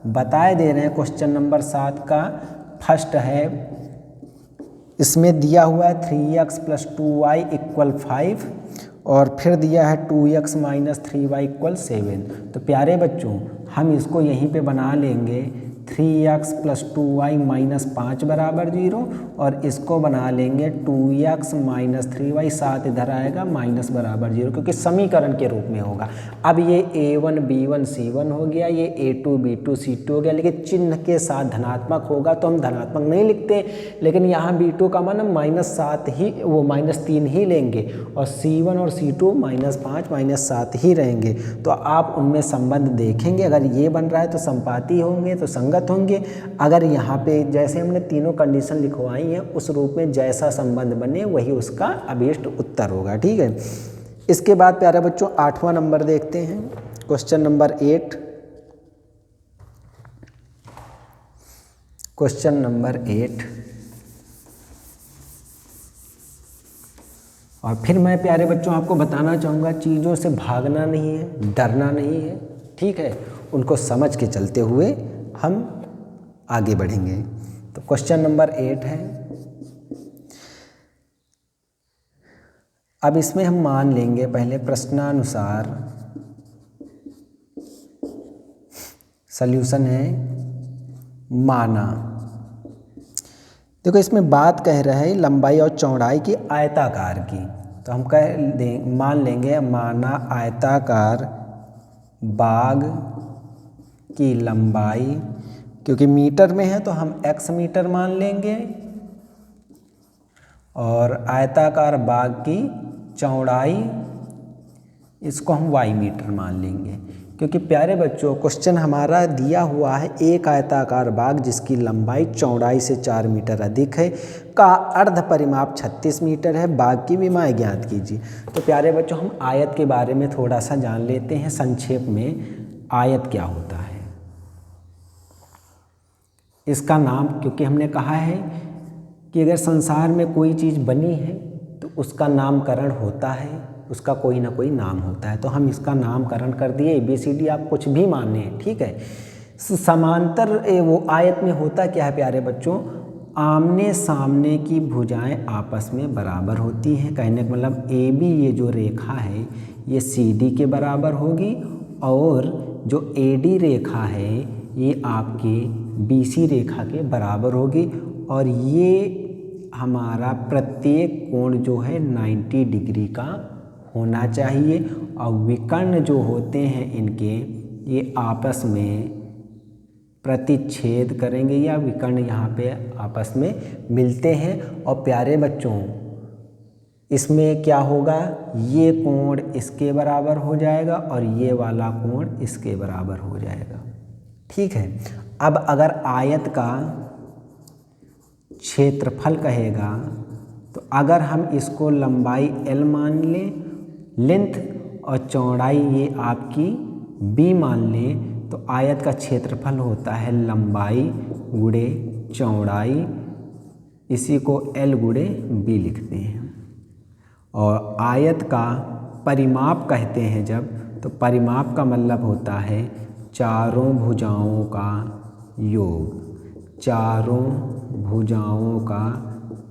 बताए दे रहे हैं। क्वेश्चन नंबर 7 का फर्स्ट है, इसमें दिया हुआ है 3x + 2y = 5, और फिर दिया है 2x - 3y = 7। तो प्यारे बच्चों, हम इसको यहीं पे बना लेंगे 3x + 2y - 5 बराबर 0, और इसको बना लेंगे 2x - 3y, 7 इधर आएगा, माइनस बराबर 0, क्योंकि समीकरण के रूप में होगा। अब ये A1 B1 C1 हो गया, ये A2 B2 C2 हो गया, लेकिन चिन्ह के साथ धनात्मक होगा तो हम धनात्मक नहीं लिखते, लेकिन यहाँ B2 का मान -7 ही, वो -3 ही लेंगे, और C1 और C2 -5 -7 ही रहेंगे। तो आप उनमें संबंध देखेंगे, अगर ये बन रहा है तो संपाती होंगे, तो संगत होंगे। अगर यहाँ पे जैसे हमने तीनों कंडीशन लिखवाई हैं उस रूप में जैसा संबंध बने वही उसका अभीष्ट उत्तर होगा। ठीक है, इसके बाद प्यारे बच्चों 8वां नंबर देखते हैं, क्वेश्चन नंबर 8। क्वेश्चन नंबर 8, और फिर मैं प्यारे बच्चों आपको बताना चाहूँगा, चीज़ों से भागना नहीं है, डरना नहीं है। ठीक है, उनको समझ के चलते हुए हम आगे बढ़ेंगे। तो क्वेश्चन नंबर 8 है। अब इसमें हम मान लेंगे पहले प्रश्नानुसार, सल्यूशन है माना। देखो इसमें बात कह रहा है लंबाई और चौड़ाई की आयताकार की, तो हम मान लेंगे माना आयताकार बाग की लंबाई, क्योंकि मीटर में है तो हम x मीटर मान लेंगे, और आयताकार बाग की चौड़ाई इसको हम y मीटर मान लेंगे। क्योंकि प्यारे बच्चों क्वेश्चन हमारा दिया हुआ है एक आयताकार बाग जिसकी लंबाई चौड़ाई से 4 मीटर अधिक है का अर्ध परिमाप 36 मीटर है, बाग की विमाएँ ज्ञात कीजिए। तो प्यारे बच्चों हम आयत के बारे में थोड़ा सा जान लेते हैं संक्षेप में। आयत क्या होता है, इसका नाम, क्योंकि हमने कहा है कि अगर संसार में कोई चीज़ बनी है तो उसका नामकरण होता है, उसका कोई ना कोई नाम होता है। तो हम इसका नामकरण कर दिए, ABCD आप कुछ भी माने, ठीक है। समांतर वो आयत में होता क्या है प्यारे बच्चों, आमने सामने की भुजाएं आपस में बराबर होती हैं। कहने का मतलब AB ये जो रेखा है ये CD के बराबर होगी और जो AD रेखा है ये आपके BC रेखा के बराबर होगी और ये हमारा प्रत्येक कोण जो है 90 डिग्री का होना चाहिए और विकर्ण जो होते हैं इनके ये आपस में प्रतिच्छेद करेंगे या विकर्ण यहाँ पे आपस में मिलते हैं। और प्यारे बच्चों इसमें क्या होगा, ये कोण इसके बराबर हो जाएगा और ये वाला कोण इसके बराबर हो जाएगा, ठीक है। अब अगर आयत का क्षेत्रफल कहेगा तो अगर हम इसको लंबाई L मान लें, लेंथ और चौड़ाई ये आपकी B मान लें, तो आयत का क्षेत्रफल होता है लंबाई गुणे चौड़ाई, इसी को L गुणे B लिखते हैं। और आयत का परिमाप कहते हैं जब, तो परिमाप का मतलब होता है चारों भुजाओं का योग, चारों भुजाओं का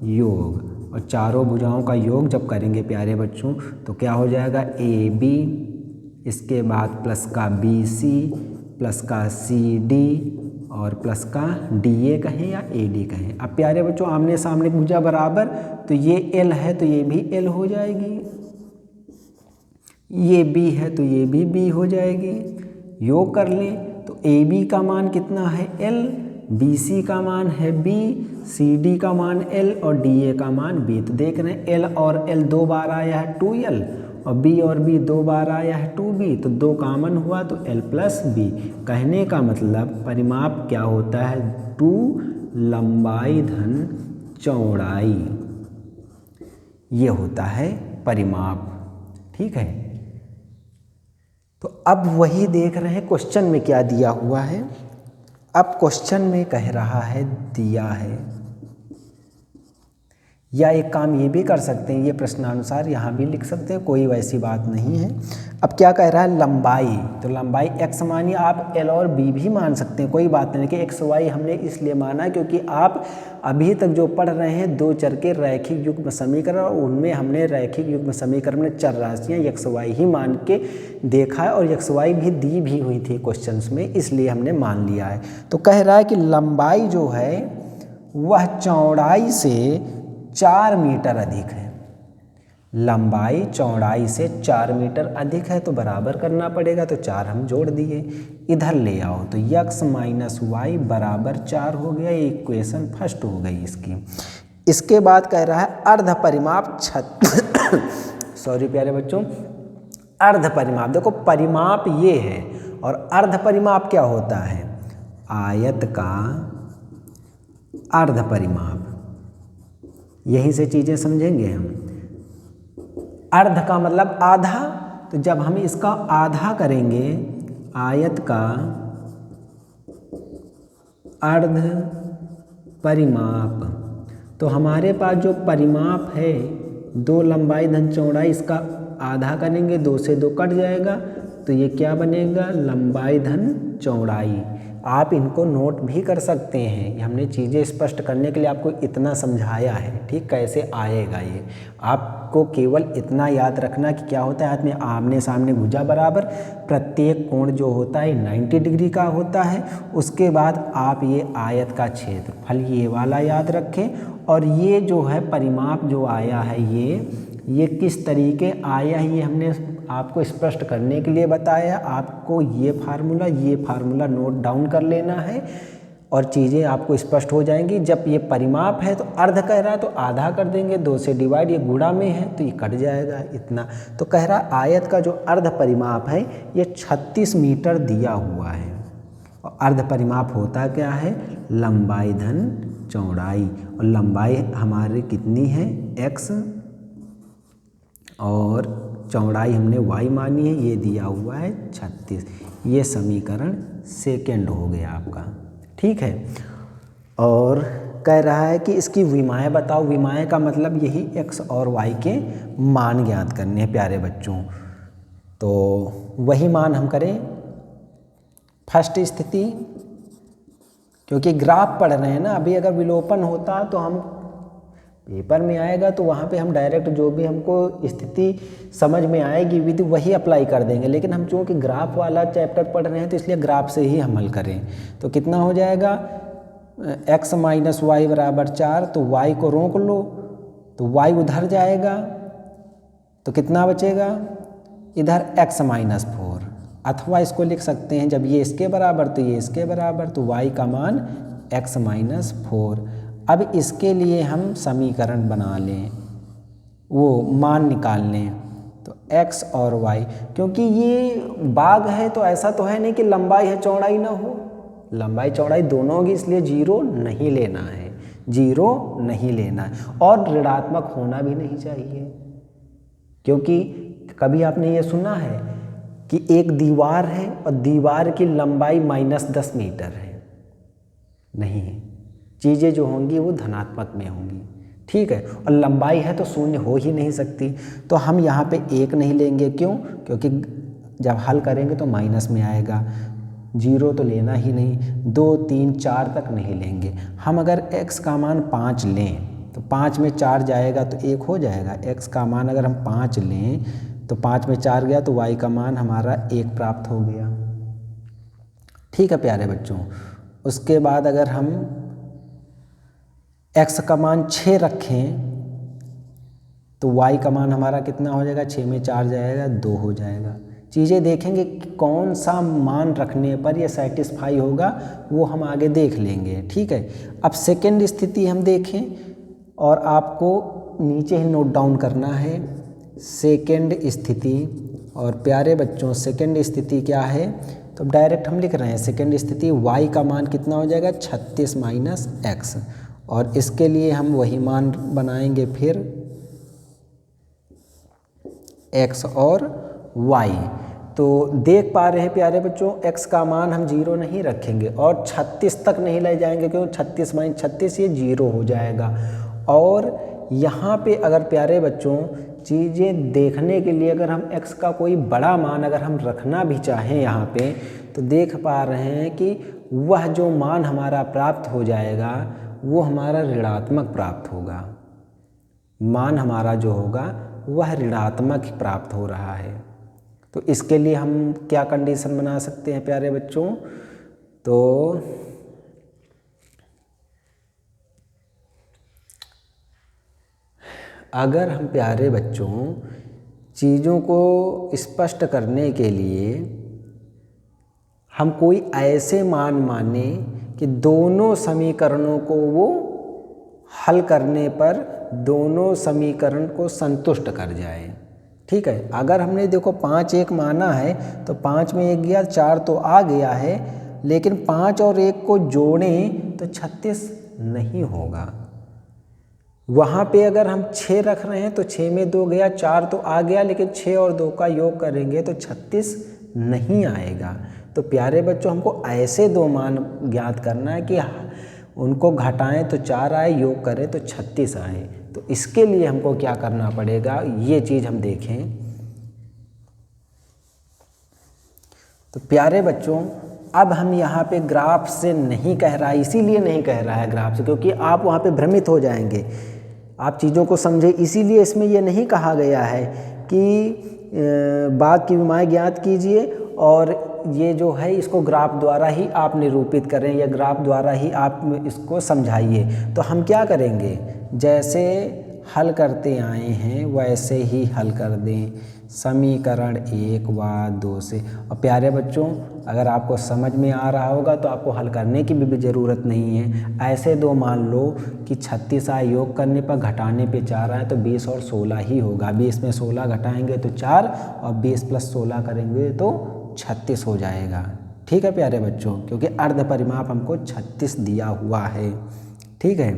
योग। और चारों भुजाओं का योग जब करेंगे प्यारे बच्चों तो क्या हो जाएगा, AB, इसके बाद प्लस का BC, प्लस का CD और प्लस का DA कहें या AD कहें। अब प्यारे बच्चों आमने सामने भुजा बराबर, तो ये L है तो ये भी L हो जाएगी, ये B है तो ये भी B हो जाएगी। योग कर लें तो AB का मान कितना है L, BC का मान है B, CD का मान L और DA का मान B। तो देख रहे हैं L और L 2 बार आया है 2L और B और B 2 बार आया है 2B, तो 2 कॉमन हुआ तो L प्लस B। कहने का मतलब परिमाप क्या होता है, 2 लंबाई धन चौड़ाई, ये होता है परिमाप, ठीक है। तो अब वही देख रहे हैं क्वेश्चन में क्या दिया हुआ है। अब क्वेश्चन में कह रहा है दिया है, या एक काम ये भी कर सकते हैं, ये प्रश्नानुसार यहाँ भी लिख सकते हैं, कोई वैसी बात नहीं है। अब क्या कह रहा है लंबाई, तो लंबाई x मानिए, आप L और B भी मान सकते हैं, कोई बात नहीं। कि x y हमने इसलिए माना क्योंकि आप अभी तक जो पढ़ रहे हैं दो चर के रैखिक युग्म समीकरण, और उनमें हमने रैखिक युग्म समीकरण में चर राशियाँ x y ही मान के देखा है और x y भी दी भी हुई थी क्वेश्चंस में, इसलिए हमने मान लिया है। तो कह रहा है कि लंबाई जो है वह चौड़ाई से 4 मीटर अधिक है, लंबाई चौड़ाई से 4 मीटर अधिक है, तो बराबर करना पड़ेगा। तो 4 हम जोड़ दिए, इधर ले आओ तो x माइनस वाई बराबर 4 हो गया, ये इक्वेशन फर्स्ट हो गई इसकी। इसके बाद कह रहा है अर्ध परिमाप सॉरी प्यारे बच्चों, अर्ध परिमाप, देखो परिमाप ये है और अर्ध परिमाप क्या होता है, आयत का अर्ध परिमाप। यहीं से चीज़ें समझेंगे हम। अर्ध का मतलब आधा, तो जब हम इसका आधा करेंगे आयत का अर्ध परिमाप, तो हमारे पास जो परिमाप है 2 लंबाई धन चौड़ाई, इसका आधा करेंगे 2 से 2 कट जाएगा, तो ये क्या बनेगा, लंबाई धन चौड़ाई। आप इनको नोट भी कर सकते हैं, हमने चीज़ें स्पष्ट करने के लिए आपको इतना समझाया है, ठीक। कैसे आएगा ये आपको केवल इतना याद रखना कि क्या होता है, हाथ में आमने सामने भुजा बराबर, प्रत्येक कोण जो होता है 90 डिग्री का होता है। उसके बाद आप ये आयत का क्षेत्रफल ये वाला याद रखें, और ये जो है परिमाप जो आया है ये किस तरीके आया है ये हमने आपको स्पष्ट करने के लिए बताया। आपको ये फार्मूला नोट डाउन कर लेना है और चीज़ें आपको स्पष्ट हो जाएंगी। जब ये परिमाप है तो अर्ध कह रहा है तो आधा कर देंगे, 2 से डिवाइड, ये गुणा में है तो ये कट जाएगा इतना। तो कह रहा आयत का जो अर्ध परिमाप है ये 36 मीटर दिया हुआ है। और अर्ध परिमाप होता क्या है? लंबाई धन चौड़ाई, और लंबाई हमारी कितनी है? x, और चौड़ाई हमने y मानी है, ये दिया हुआ है 36। ये समीकरण सेकेंड हो गया आपका, ठीक है। और कह रहा है कि इसकी विमाएँ बताओ। विमाएँ का मतलब यही x और y के मान ज्ञात करने हैं प्यारे बच्चों। तो वही मान हम करें। फर्स्ट स्थिति, क्योंकि ग्राफ पढ़ रहे हैं ना, अभी अगर विलोपन होता तो हम पेपर में आएगा तो वहाँ पे हम डायरेक्ट जो भी हमको स्थिति समझ में आएगी विधि वही अप्लाई कर देंगे, लेकिन हम चूँकि ग्राफ वाला चैप्टर पढ़ रहे हैं तो इसलिए ग्राफ से ही हम हल करें। तो कितना हो जाएगा? x माइनस वाई बराबर 4, तो y को रोक लो तो y उधर जाएगा तो कितना बचेगा? इधर x माइनस 4, अथवा इसको लिख सकते हैं जब ये इसके बराबर तो ये इसके बराबर, तो y का मान x माइनस 4। अब इसके लिए हम समीकरण बना लें, वो मान निकाल लें। तो x और y, क्योंकि ये बाग है तो ऐसा तो है नहीं कि लंबाई है चौड़ाई ना हो, लंबाई चौड़ाई दोनों होगी, इसलिए 0 नहीं लेना है, 0 नहीं लेना है। और ऋणात्मक होना भी नहीं चाहिए, क्योंकि कभी आपने ये सुना है कि एक दीवार है और दीवार की लंबाई -10 मीटर है? नहीं, चीज़ें जो होंगी वो धनात्मक में होंगी, ठीक है। और लंबाई है तो शून्य हो ही नहीं सकती, तो हम यहाँ पे 1 नहीं लेंगे। क्यों? क्योंकि जब हल करेंगे तो माइनस में आएगा, 0 तो लेना ही नहीं। 2, 3, 4 तक नहीं लेंगे हम। अगर x का मान 5 लें तो 5 में 4 जाएगा तो 1 हो जाएगा। x का मान अगर हम 5 लें तो 5 में 4 गया तो y का मान हमारा 1 प्राप्त हो गया, ठीक है प्यारे बच्चों। उसके बाद अगर हम x का मान 6 रखें तो y का मान हमारा कितना हो जाएगा? 6 में 4 जाएगा, 2 हो जाएगा। चीज़ें देखेंगे कि कौन सा मान रखने पर ये सेटिस्फाई होगा, वो हम आगे देख लेंगे, ठीक है। अब सेकेंड स्थिति हम देखें और आपको नीचे ही नोट डाउन करना है सेकेंड स्थिति। और प्यारे बच्चों सेकेंड स्थिति क्या है? तो डायरेक्ट हम लिख रहे हैं सेकेंड स्थिति, y का मान कितना हो जाएगा? 36 माइनस x। और इसके लिए हम वही मान बनाएंगे फिर x और y। तो देख पा रहे हैं प्यारे बच्चों, x का मान हम 0 नहीं रखेंगे और 36 तक नहीं ले जाएंगे, क्योंकि 36 माइनस 36 ये 0 हो जाएगा। और यहाँ पे अगर प्यारे बच्चों चीज़ें देखने के लिए अगर हम x का कोई बड़ा मान अगर हम रखना भी चाहें यहाँ पे, तो देख पा रहे हैं कि वह जो मान हमारा प्राप्त हो जाएगा वो हमारा ऋणात्मक प्राप्त होगा। मान हमारा जो होगा वह ऋणात्मक प्राप्त हो रहा है। तो इसके लिए हम क्या कंडीशन बना सकते हैं प्यारे बच्चों? तो अगर हम प्यारे बच्चों चीज़ों को स्पष्ट करने के लिए हम कोई ऐसे मान माने कि दोनों समीकरणों को वो हल करने पर दोनों समीकरण को संतुष्ट कर जाए, ठीक है। अगर हमने देखो 5 1 माना है तो 5 में 1 गया, 4 तो आ गया है, लेकिन 5 और 1 को जोड़ें तो 36 नहीं होगा। वहाँ पे अगर हम 6 रख रहे हैं तो 6 में 2 गया, 4 तो आ गया, लेकिन 6 और 2 का योग करेंगे तो 36 नहीं आएगा। तो प्यारे बच्चों हमको ऐसे दो मान ज्ञात करना है कि उनको घटाएं तो 4 आए, योग करें तो 36 आए। तो इसके लिए हमको क्या करना पड़ेगा, ये चीज़ हम देखें। तो प्यारे बच्चों अब हम यहाँ पे ग्राफ से नहीं कह रहा है, इसीलिए नहीं कह रहा है ग्राफ से, क्योंकि आप वहाँ पे भ्रमित हो जाएंगे, आप चीज़ों को समझे। इसीलिए इसमें ये नहीं कहा गया है कि बाग की विमाएँ ज्ञात कीजिए और ये जो है इसको ग्राफ द्वारा ही आप निरूपित करें या ग्राफ द्वारा ही आप इसको समझाइए। तो हम क्या करेंगे, जैसे हल करते आए हैं वैसे ही हल कर दें समीकरण 1 व 2 से। और प्यारे बच्चों, अगर आपको समझ में आ रहा होगा तो आपको हल करने की भी ज़रूरत नहीं है। ऐसे दो मान लो कि 36 आए, योग करने पर घटाने पे 4 आए तो 20 और 16 ही होगा। 20 में 16 घटाएंगे तो 4 और 20 + 16 करेंगे तो 36 हो जाएगा। ठीक है प्यारे बच्चों, क्योंकि अर्ध परिमाप हमको 36 दिया हुआ है। ठीक है,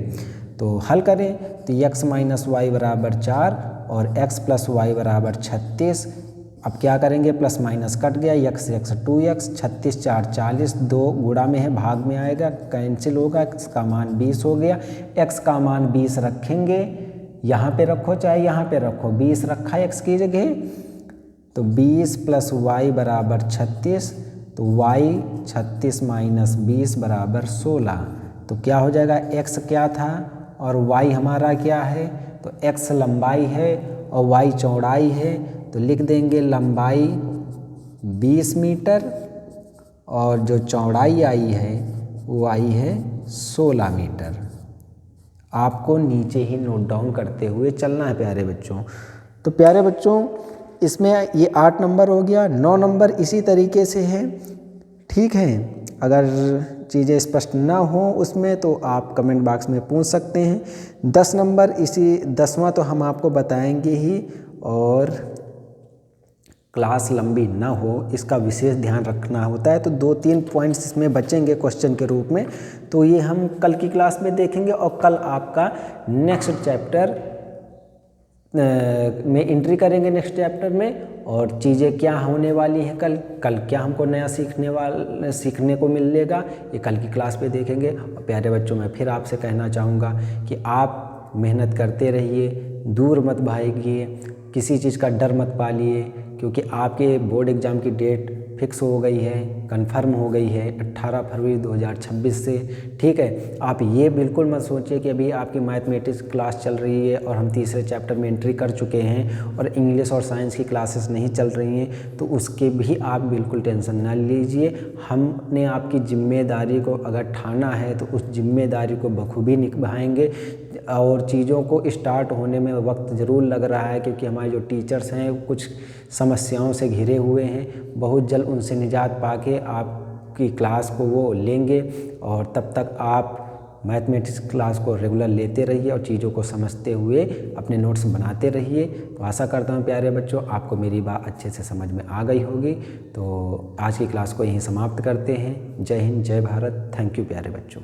तो हल करें तो x - y = 4 और x + y = 36। अब क्या करेंगे, प्लस माइनस कट गया, x 2x, 36 4 40, 2 गुणा में है भाग में आएगा, कैंसिल होगा, x का मान 20 हो गया। x का मान 20 रखेंगे, यहाँ पे रखो चाहे यहाँ पे रखो, 20 रखा है x की जगह, तो 20 + y = 36, तो y 36 - 20 = 16। तो क्या हो जाएगा, x क्या था और y हमारा क्या है, तो x लंबाई है और y चौड़ाई है, तो लिख देंगे लंबाई 20 मीटर और जो चौड़ाई आई है वो आई है 16 मीटर। आपको नीचे ही नोट डाउन करते हुए चलना है प्यारे बच्चों। तो प्यारे बच्चों, इसमें ये 8 नंबर हो गया। 9 नंबर इसी तरीके से है। ठीक है, अगर चीज़ें स्पष्ट ना हो उसमें तो आप कमेंट बॉक्स में पूछ सकते हैं। 10 नंबर इसी 10वां तो हम आपको बताएंगे ही, और क्लास लंबी ना हो इसका विशेष ध्यान रखना होता है। तो 2-3 पॉइंट्स इसमें बचेंगे क्वेश्चन के रूप में, तो ये हम कल की क्लास में देखेंगे। और कल आपका नेक्स्ट चैप्टर में एंट्री करेंगे, नेक्स्ट चैप्टर में, और चीज़ें क्या होने वाली हैं कल क्या हमको नया सीखने को मिलेगा, ये कल की क्लास पे देखेंगे। और प्यारे बच्चों, मैं फिर आपसे कहना चाहूँगा कि आप मेहनत करते रहिए, दूर मत भागिए, किसी चीज़ का डर मत पालिए, क्योंकि आपके बोर्ड एग्ज़ाम की डेट फिक्स हो गई है, कंफर्म हो गई है 18 फरवरी 2026 से। ठीक है, आप ये बिल्कुल मत सोचिए कि अभी आपकी मैथमेटिक्स क्लास चल रही है और हम तीसरे चैप्टर में एंट्री कर चुके हैं और इंग्लिश और साइंस की क्लासेस नहीं चल रही हैं, तो उसके भी आप बिल्कुल टेंशन ना लीजिए। हमने आपकी जिम्मेदारी को अगर ठाना है तो उस जिम्मेदारी को बखूबी निभाएंगे। और चीज़ों को स्टार्ट होने में वक्त ज़रूर लग रहा है, क्योंकि हमारे जो टीचर्स हैं कुछ समस्याओं से घिरे हुए हैं। बहुत जल्द उनसे निजात पाके आपकी क्लास को वो लेंगे, और तब तक आप मैथमेटिक्स क्लास को रेगुलर लेते रहिए और चीज़ों को समझते हुए अपने नोट्स बनाते रहिए। तो आशा करता हूँ प्यारे बच्चों आपको मेरी बात अच्छे से समझ में आ गई होगी। तो आज की क्लास को यहीं समाप्त करते हैं। जय हिंद, जय भारत। थैंक यू प्यारे बच्चों।